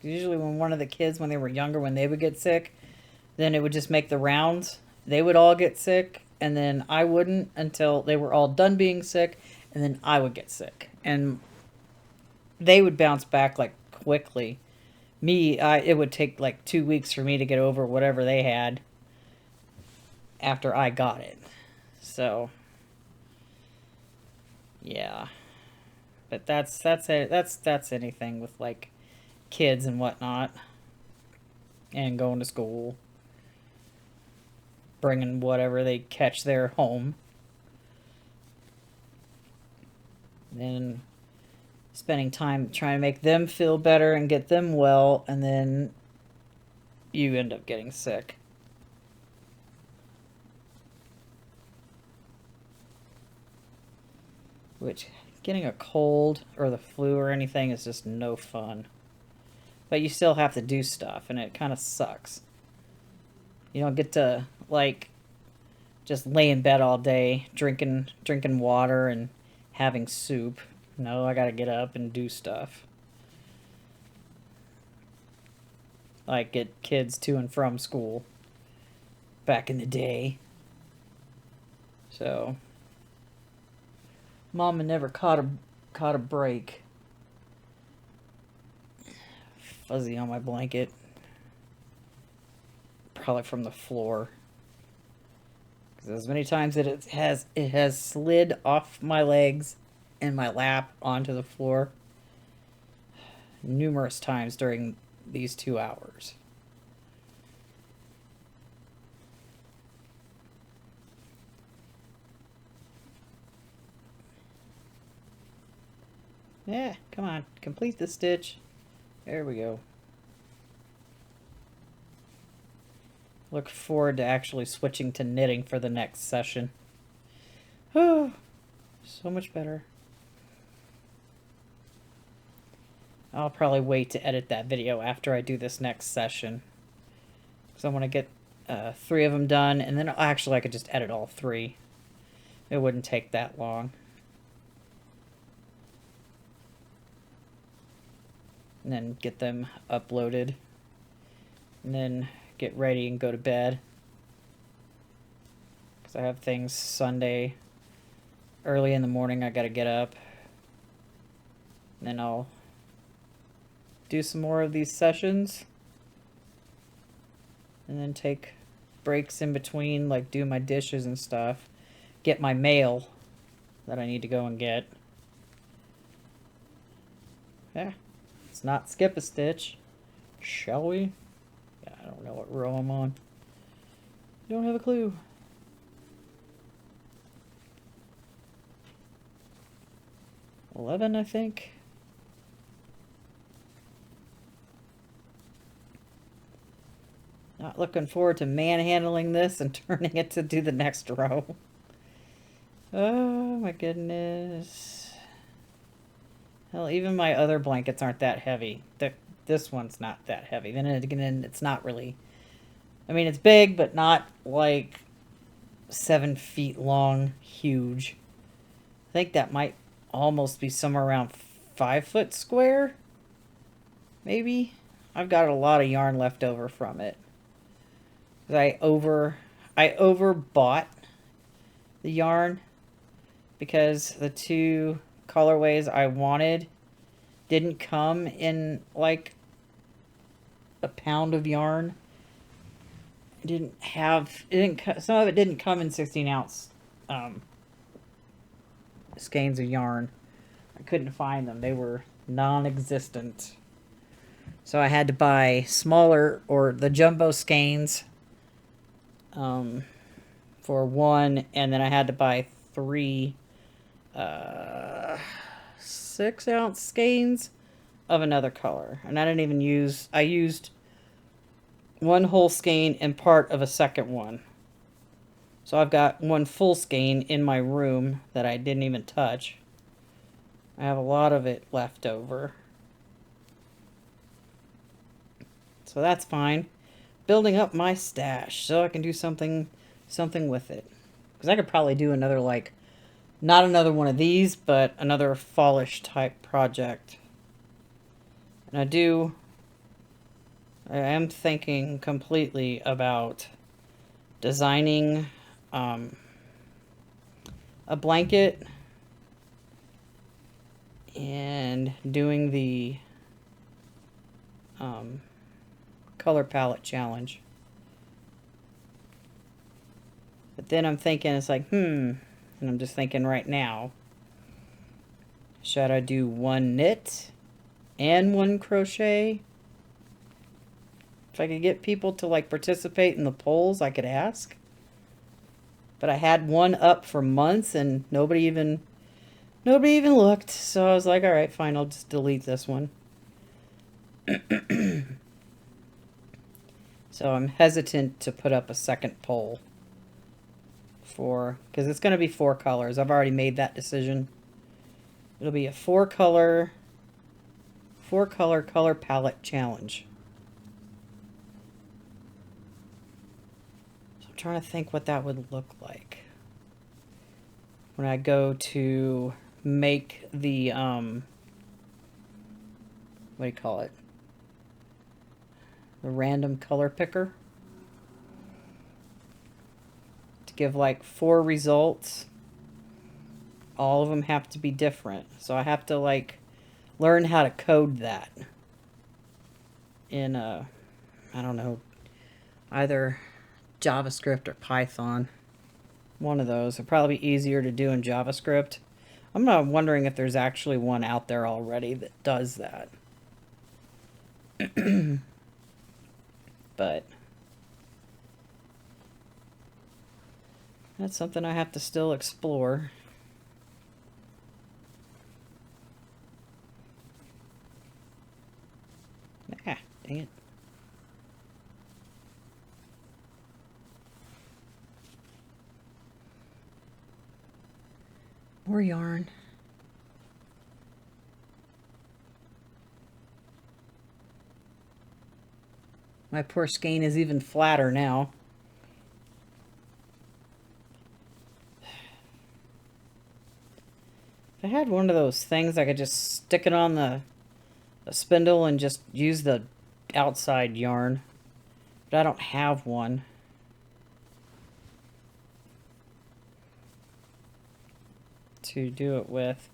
Usually when one of the kids, when they were younger, when they would get sick, then it would just make the rounds. They would all get sick, and then I wouldn't until they were all done being sick, and then I would get sick. And they would bounce back, like, quickly. Me, it would take, like, 2 weeks for me to get over whatever they had after I got it. So... Yeah. But that's it. That's anything with like kids and whatnot, and going to school, bringing whatever they catch there home, then spending time trying to make them feel better and get them well, and then you end up getting sick. Which, getting a cold or the flu or anything is just no fun. But you still have to do stuff, and it kind of sucks. You don't get to, like, just lay in bed all day, drinking water and having soup. No, I gotta get up and do stuff. Like, get kids to and from school back in the day. So, Mama never caught a break. Fuzzy on my blanket. Probably from the floor. Because as many times that it has slid off my legs and my lap onto the floor numerous times during these 2 hours. Yeah, come on, complete the stitch. There we go. Look forward to actually switching to knitting for the next session. Oh, so much better. I'll probably wait to edit that video after I do this next session. Because I want to get 3 of them done, and then actually I could just edit all 3. It wouldn't take that long. And then get them uploaded. And then get ready and go to bed. Because I have things Sunday early in the morning I gotta get up. And then I'll do some more of these sessions. And then take breaks in between, like do my dishes and stuff. Get my mail that I need to go and get. Yeah, let's not skip a stitch, shall we? Yeah, I don't know what row I'm on. Don't have a clue. $11, I think. Not looking forward to manhandling this and turning it to do the next row. Oh my goodness. Hell, even my other blankets aren't that heavy. This one's not that heavy. Then again, it's not really... I mean, it's big, but not like 7 feet long, huge. I think that might almost be somewhere around 5 foot square. Maybe. I've got a lot of yarn left over from it. I overbought the yarn because the 2 colorways I wanted didn't come in like a pound of yarn. Some of it didn't come in 16-ounce skeins of yarn. I couldn't find them. They were non-existent. So I had to buy smaller, or the jumbo skeins for 1, and then I had to buy 3 6-ounce skeins of another color. And I didn't even I used 1 whole skein and part of a second one. So I've got 1 full skein in my room that I didn't even touch. I have a lot of it left over. So that's fine. Building up my stash so I can do something with it. Because I could probably do another, like, not another one of these, but another fallish type project. And I am thinking completely about designing a blanket and doing the color palette challenge. But then I'm thinking, it's like, and I'm just thinking right now, Should I do one knit and one crochet? If I could get people to like participate in the polls, I could ask. But I had one up for months and nobody even looked. So I was like, all right, fine, I'll just delete this one. So I'm hesitant to put up a second poll because it's going to be 4 colors. I've already made that decision. It'll be a 4-color color palette challenge. So I'm trying to think what that would look like when I go to make the what do you call it? The random color picker. To give like 4 results. All of them have to be different. So I have to like learn how to code that in I don't know, either JavaScript or Python. One of those. It'd probably be easier to do in JavaScript. I'm not wondering if there's actually one out there already that does that. But that's something I have to still explore. Ah, dang it. More yarn. My poor skein is even flatter now. If I had one of those things, I could just stick it on the spindle and just use the outside yarn. But I don't have one. To do it with.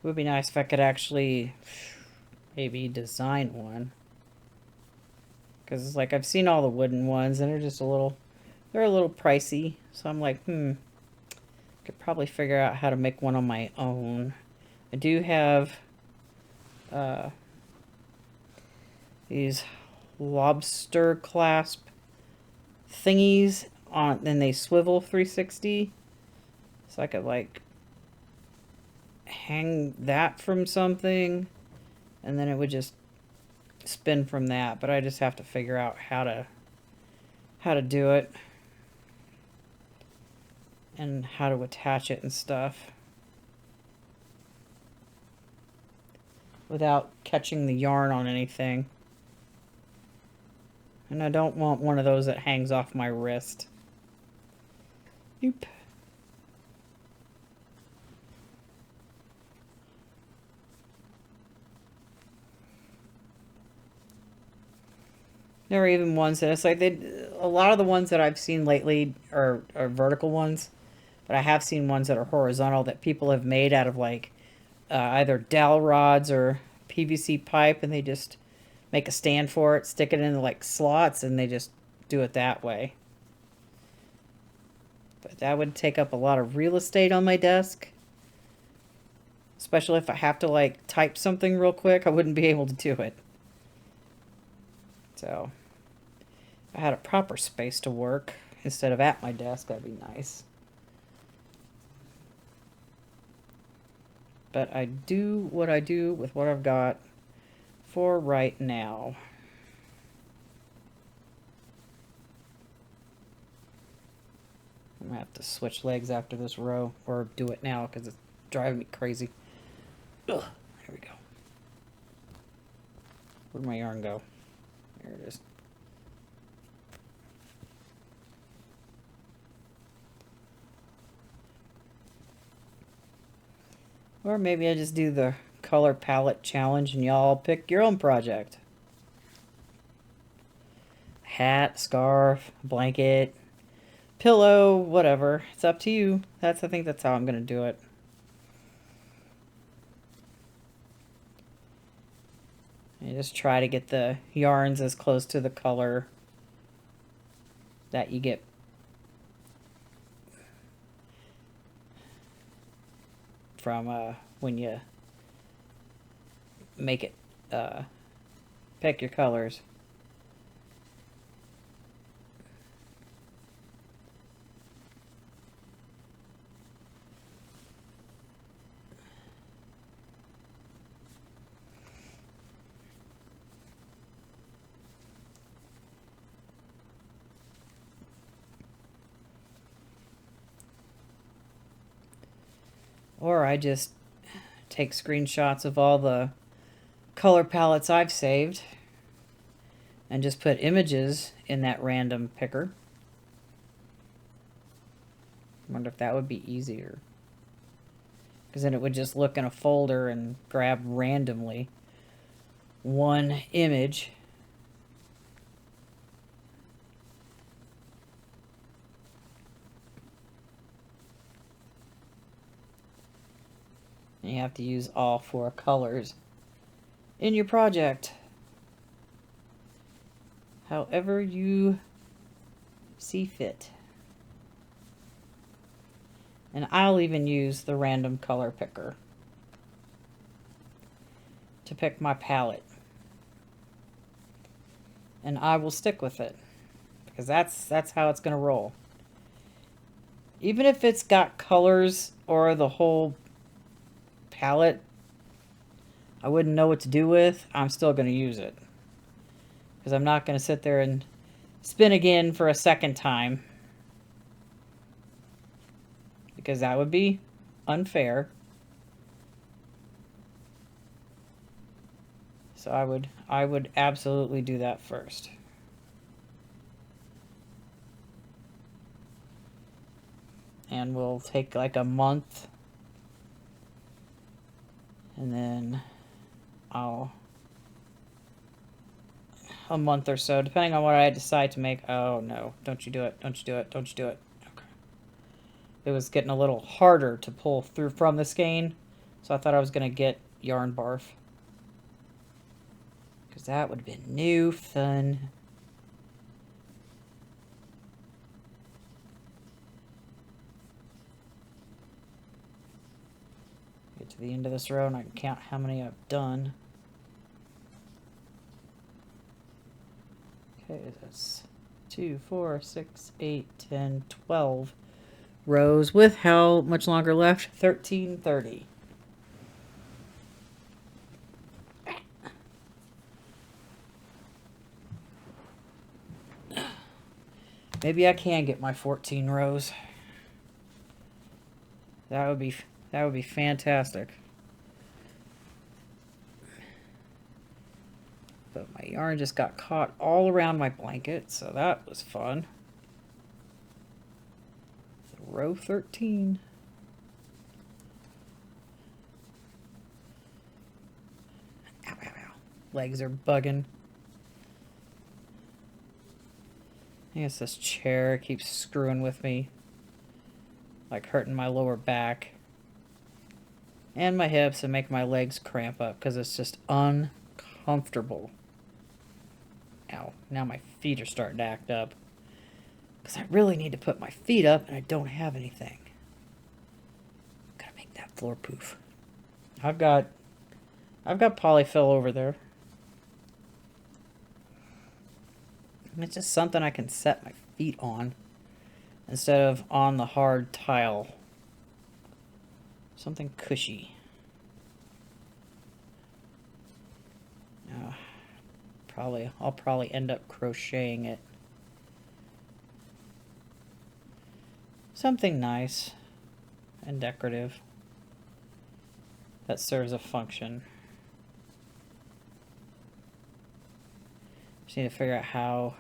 It would be nice if I could actually maybe design one. Because it's like I've seen all the wooden ones and they're just a little pricey. So I'm like, could probably figure out how to make one on my own. I do have these lobster clasp thingies on, and they swivel 360. So I could like hang that from something and then it would just spin from that, but I just have to figure out how to do it and how to attach it and stuff without catching the yarn on anything. And I don't want one of those that hangs off my wrist. Oop. There are even ones that it's like a lot of the ones that I've seen lately are vertical ones, but I have seen ones that are horizontal that people have made out of like either dowel rods or PVC pipe, and they just make a stand for it, stick it in like slots, and they just do it that way. But that would take up a lot of real estate on my desk, especially if I have to like type something real quick. I wouldn't be able to do it. So if I had a proper space to work instead of at my desk, that'd be nice. But I do what I do with what I've got for right now. I'm gonna have to switch legs after this row, or do it now because it's driving me crazy. Ugh, there we go. Where'd my yarn go? There it is. Or maybe I just do the color palette challenge and y'all pick your own project. Hat, scarf, blanket, pillow, whatever. It's up to you. I think that's how I'm going to do it. And just try to get the yarns as close to the color that you get from when you make it pick your colors. Or I just take screenshots of all the color palettes I've saved and just put images in that random picker. I wonder if that would be easier. Because then it would just look in a folder and grab randomly one image. And you have to use all 4 colors in your project. However you see fit. And I'll even use the random color picker to pick my palette. And I will stick with it. Because that's how it's going to roll. Even if it's got colors or the whole palette I wouldn't know what to do with, I'm still going to use it. Because I'm not going to sit there and spin again for a second time. Because that would be unfair. So I would absolutely do that first. And we'll take like a month. And then a month or so, depending on what I decide to make. Oh no, don't you do it, don't you do it, don't you do it. Okay. It was getting a little harder to pull through from the skein, so I thought I was going to get yarn barf. Because that would have been new fun. Get to the end of this row and I can count how many I've done. Okay, that's 2, 4, 6, 8, 10, 12 rows with how much longer left? 13:30. Maybe I can get my 14 rows. That would be fantastic. But my yarn just got caught all around my blanket, so that was fun. Row 13. Ow, ow, ow. Legs are bugging. I guess this chair keeps screwing with me. Like hurting my lower back. And my hips and making my legs cramp up because it's just uncomfortable. Ow. Now my feet are starting to act up. Because I really need to put my feet up and I don't have anything. Gotta make that floor poof. I've got polyfill over there. It's just something I can set my feet on instead of on the hard tile. Something cushy. I'll probably end up crocheting it. Something nice and decorative that serves a function. Just need to figure out how,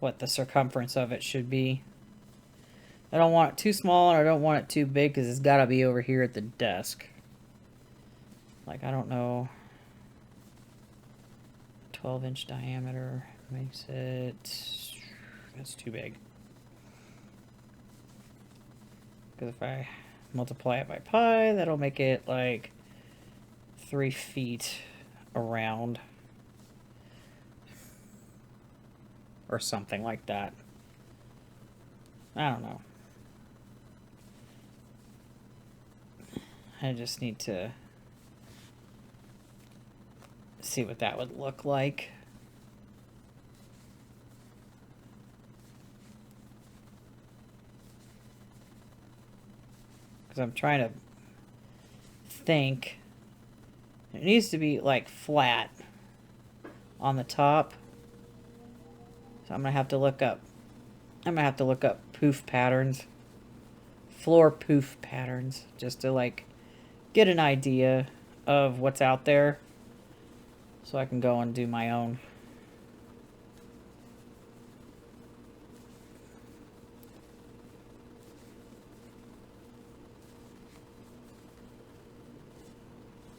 what the circumference of it should be. I don't want it too small and I don't want it too big because it's got to be over here at the desk. Like, I don't know. 12-inch diameter makes it... That's too big. Because if I multiply it by pi, that'll make it like 3 feet around. Or something like that. I don't know. I just need to see what that would look like. Because I'm trying to think. It needs to be like flat on the top. So I'm gonna have to look up. I'm gonna have to look up poof patterns, floor poof patterns, just to like get an idea of what's out there, so I can go and do my own.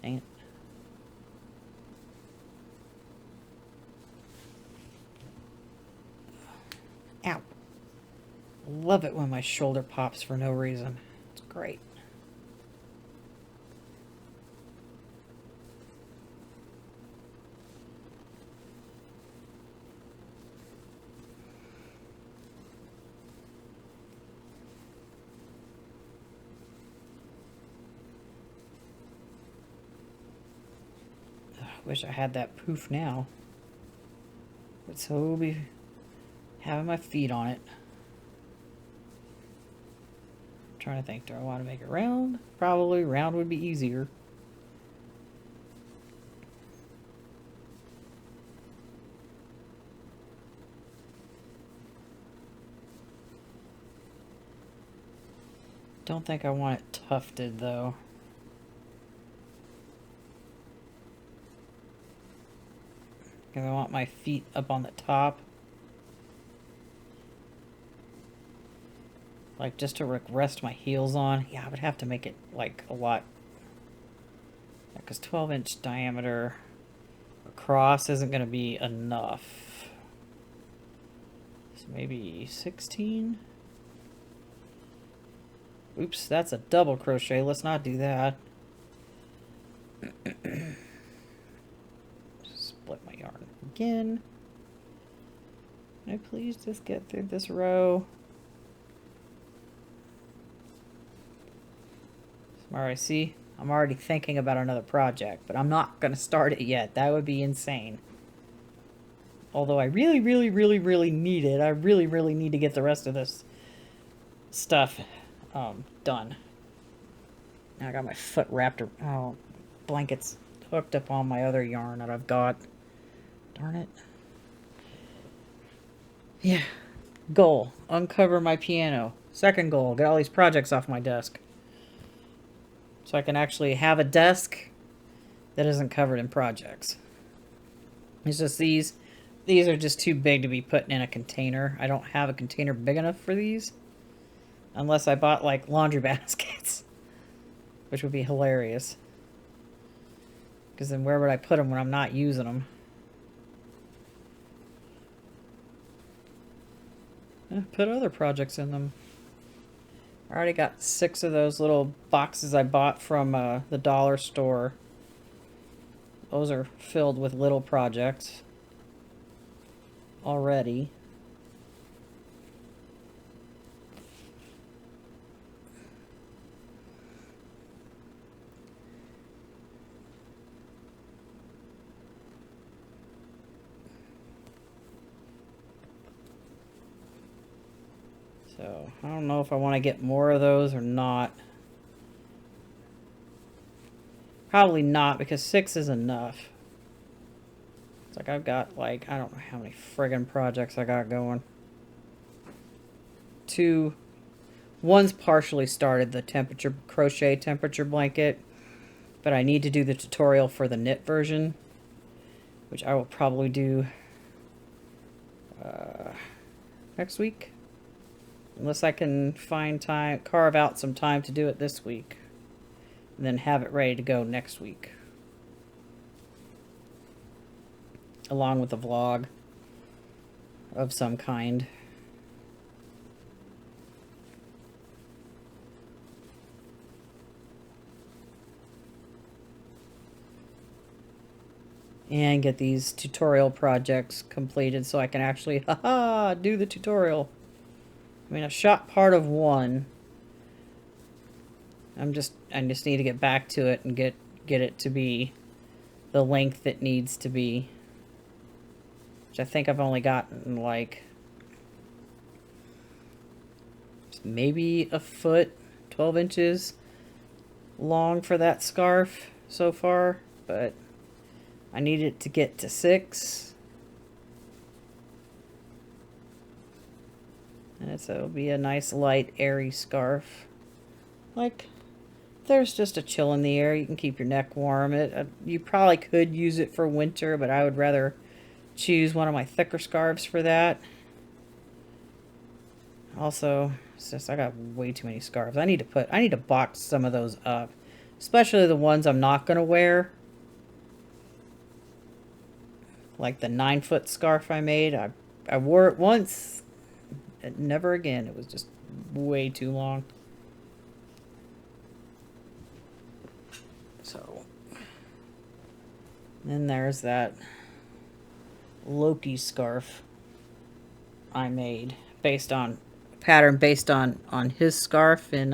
Dang it. Ow. Love it when my shoulder pops for no reason. It's great. Wish I had that poof now. Would so be having my feet on it. I'm trying to think, do I want to make it round? Probably round would be easier. Don't think I want it tufted though. Because I want my feet up on the top. Like just to rest my heels on. Yeah, I would have to make it like a lot. Because 12-inch diameter across isn't going to be enough. So maybe 16? Oops, that's a double crochet. Let's not do that. Split my yarn again. Can I please just get through this row? Alright, see? I'm already thinking about another project, but I'm not going to start it yet. That would be insane. Although I really, really, really, really need it. I really, really need to get the rest of this stuff done. Now I got my foot wrapped around, blankets hooked up on my other yarn that I've got. Darn it. Yeah. Goal. Uncover my piano. Second goal. Get all these projects off my desk. So I can actually have a desk that isn't covered in projects. It's just these are just too big to be put in a container. I don't have a container big enough for these. Unless I bought like laundry baskets. Which would be hilarious. Because then where would I put them when I'm not using them? Put other projects in them. I already got 6 of those little boxes I bought from the dollar store. Those are filled with little projects already. So, I don't know if I want to get more of those or not. Probably not, because 6 is enough. It's like I've got, like, I don't know how many friggin' projects I got going. 2. One's partially started, the crochet temperature blanket. But I need to do the tutorial for the knit version. Which I will probably do next week. Unless I can find time, carve out some time to do it this week. And then have it ready to go next week. Along with a vlog of some kind. And get these tutorial projects completed so I can actually, do the tutorial. I mean, I shot part of one. I just need to get back to it and get it to be the length it needs to be. Which I think I've only gotten like maybe a foot, 12 inches long for that scarf so far, but I need it to get to 6. And it'll be a nice light airy scarf. Like, there's just a chill in the air. You can keep your neck warm. You probably could use it for winter, but I would rather choose one of my thicker scarves for that. Also, it's just I got way too many scarves. I need to box some of those up, especially the ones I'm not gonna wear. Like the 9-foot scarf I made. I wore it once, and never again. It was just way too long. So, then there's that Loki scarf I made based on his scarf in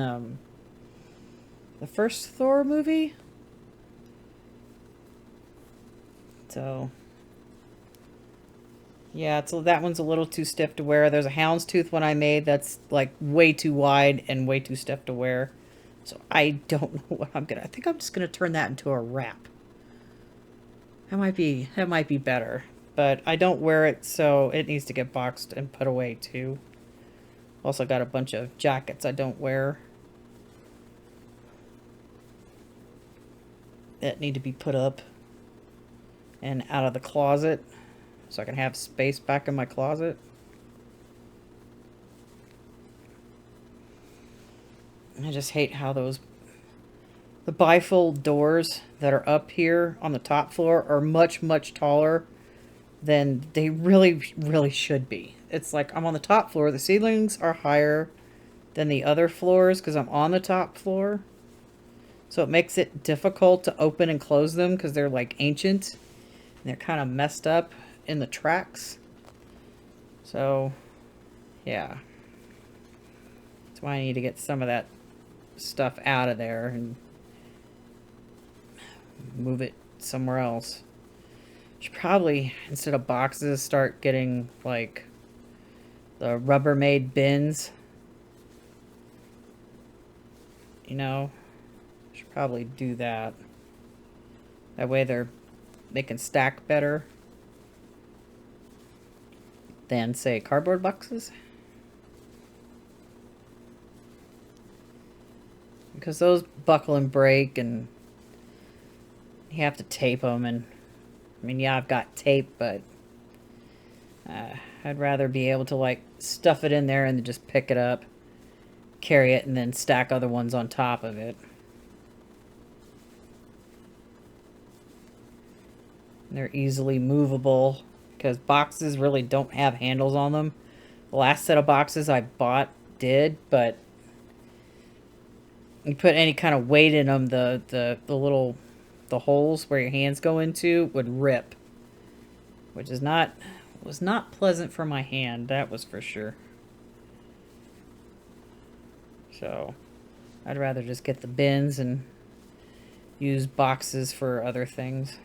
the first Thor movie. So yeah, so that one's a little too stiff to wear. There's a houndstooth one I made that's like way too wide and way too stiff to wear. So I don't know what I think I'm just gonna turn that into a wrap. That might be better. But I don't wear it, so it needs to get boxed and put away too. Also got a bunch of jackets I don't wear that need to be put up and out of the closet so I can have space back in my closet. I just hate how the bifold doors that are up here on the top floor are much, much taller than they really should be. It's like I'm on the top floor. The ceilings are higher than the other floors because I'm on the top floor. So it makes it difficult to open and close them because they're like ancient. And they're kind of messed up in the tracks. So, yeah. That's why I need to get some of that stuff out of there and move it somewhere else. Should probably, instead of boxes, start getting like the Rubbermaid bins. You know, should probably do that. That way they can stack better than, say, cardboard boxes. Because those buckle and break, and you have to tape them. And I mean, yeah, I've got tape, but I'd rather be able to like stuff it in there and then just pick it up, carry it, and then stack other ones on top of it. And they're easily movable because boxes really don't have handles on them. The last set of boxes I bought did, but you put any kind of weight in them, the holes where your hands go into would rip, which was not pleasant for my hand, that was for sure. So I'd rather just get the bins and use boxes for other things.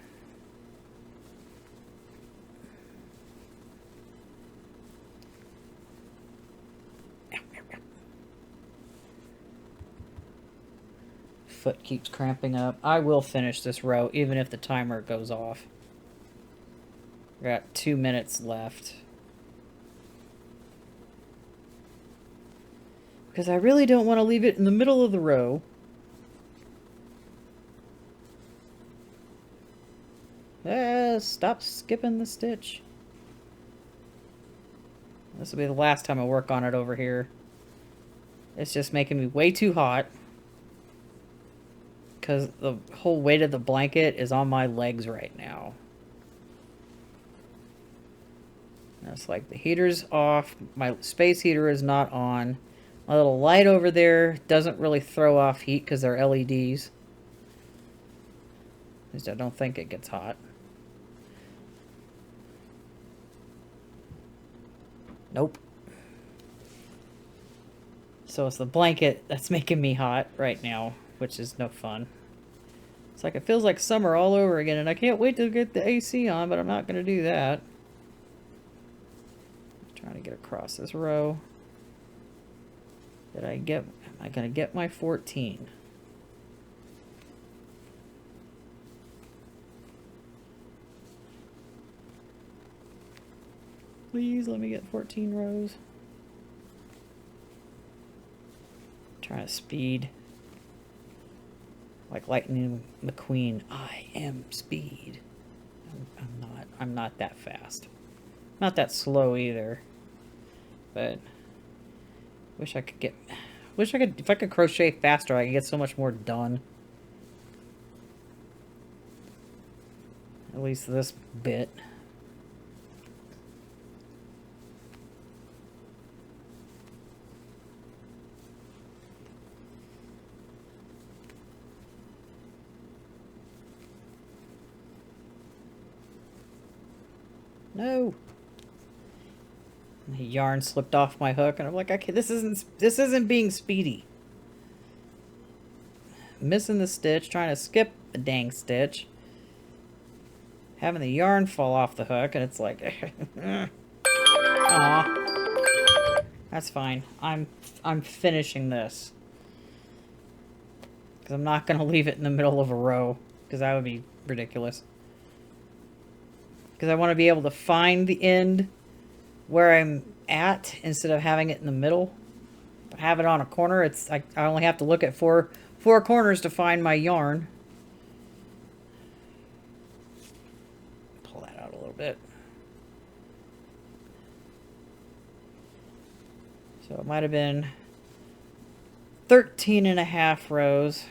Foot keeps cramping up. I will finish this row even if the timer goes off. We got 2 minutes left. Because I really don't want to leave it in the middle of the row. Stop skipping the stitch. This will be the last time I work on it over here. It's just making me way too hot. Because the whole weight of the blanket is on my legs right now. And it's like the heater's off. My space heater is not on. My little light over there doesn't really throw off heat because they're LEDs. At least I don't think it gets hot. Nope. So it's the blanket that's making me hot right now, which is no fun. It's like it feels like summer all over again, and I can't wait to get the AC on, but I'm not going to do that. I'm trying to get across this row. Am I going to get my 14? Please let me get 14 rows. I'm trying to speed. Like Lightning McQueen. I am speed. I'm not that fast. Not that slow either. But if I could crochet faster, I could get so much more done. At least this bit. No. The yarn slipped off my hook, and I'm like, okay, this isn't being speedy. Missing the stitch, trying to skip a dang stitch. Having the yarn fall off the hook, and it's like, aw. That's fine. I'm finishing this. Because I'm not going to leave it in the middle of a row, because that would be ridiculous. Because I want to be able to find the end where I'm at instead of having it in the middle. If I have it on a corner, it's I only have to look at four corners to find my yarn. Pull that out a little bit. So it might have been 13.5 rows.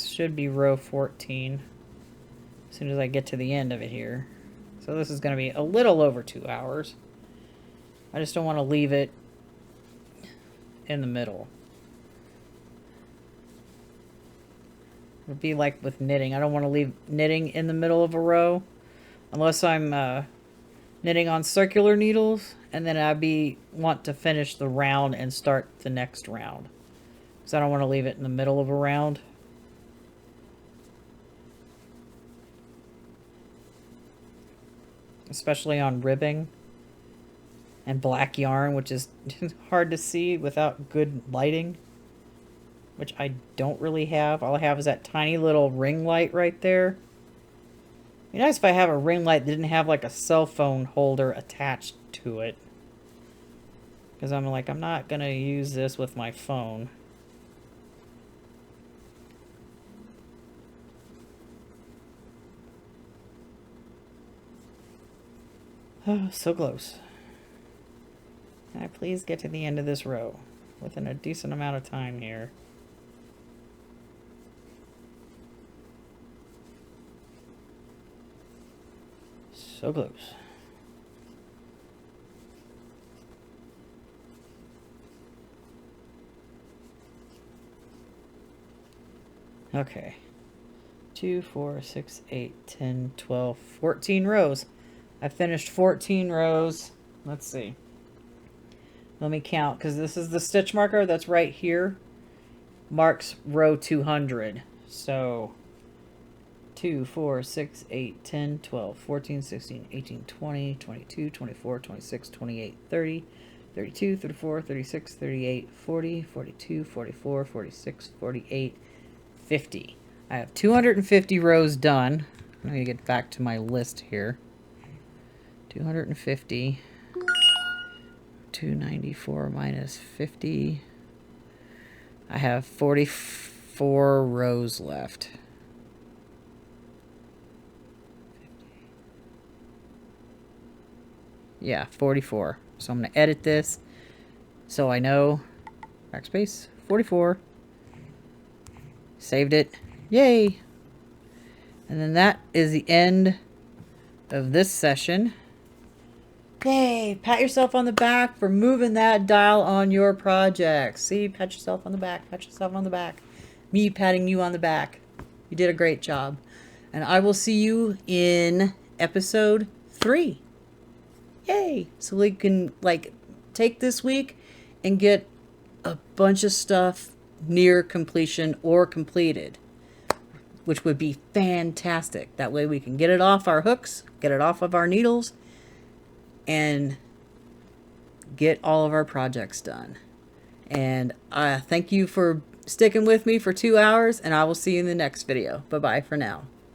Should be row 14 as soon as I get to the end of it here. So this is going to be a little over 2 hours. I just don't want to leave it in the middle. It would be like with knitting. I don't want to leave knitting in the middle of a row unless I'm knitting on circular needles, and then want to finish the round and start the next round. Because I don't want to leave it in the middle of a round. Especially on ribbing and black yarn, which is hard to see without good lighting, which I don't really have. All I have is that tiny little ring light right there. It'd be nice if I have a ring light that didn't have like a cell phone holder attached to it, because I'm not gonna use this with my phone. Oh, so close. Can I please get to the end of this row within a decent amount of time here? So close. Okay. 2, 4, 6, 8, 10, 12, 14 rows. I finished 14 rows. Let's see. Let me count, because this is the stitch marker that's right here. Marks row 200. So 2, 4, 6, 8, 10, 12, 14, 16, 18, 20, 22, 24, 26, 28, 30, 32, 34, 36, 38, 40, 42, 44, 46, 48, 50. I have 250 rows done. Let me get back to my list here. 250. 294 minus 50. I have 44 rows left. Yeah, 44. So I'm going to edit this so I know. Backspace, 44. Saved it. Yay! And then that is the end of this session. Yay! Pat yourself on the back for moving that dial on your project. See? Pat yourself on the back. Pat yourself on the back. Me patting you on the back. You did a great job. And I will see you in episode 3. Yay! So we can, take this week and get a bunch of stuff near completion or completed. which would be fantastic. That way we can get it off our hooks, get it off of our needles, and get all of our projects done. And thank you for sticking with me for 2 hours, and I will see you in the next video. Bye-bye for now.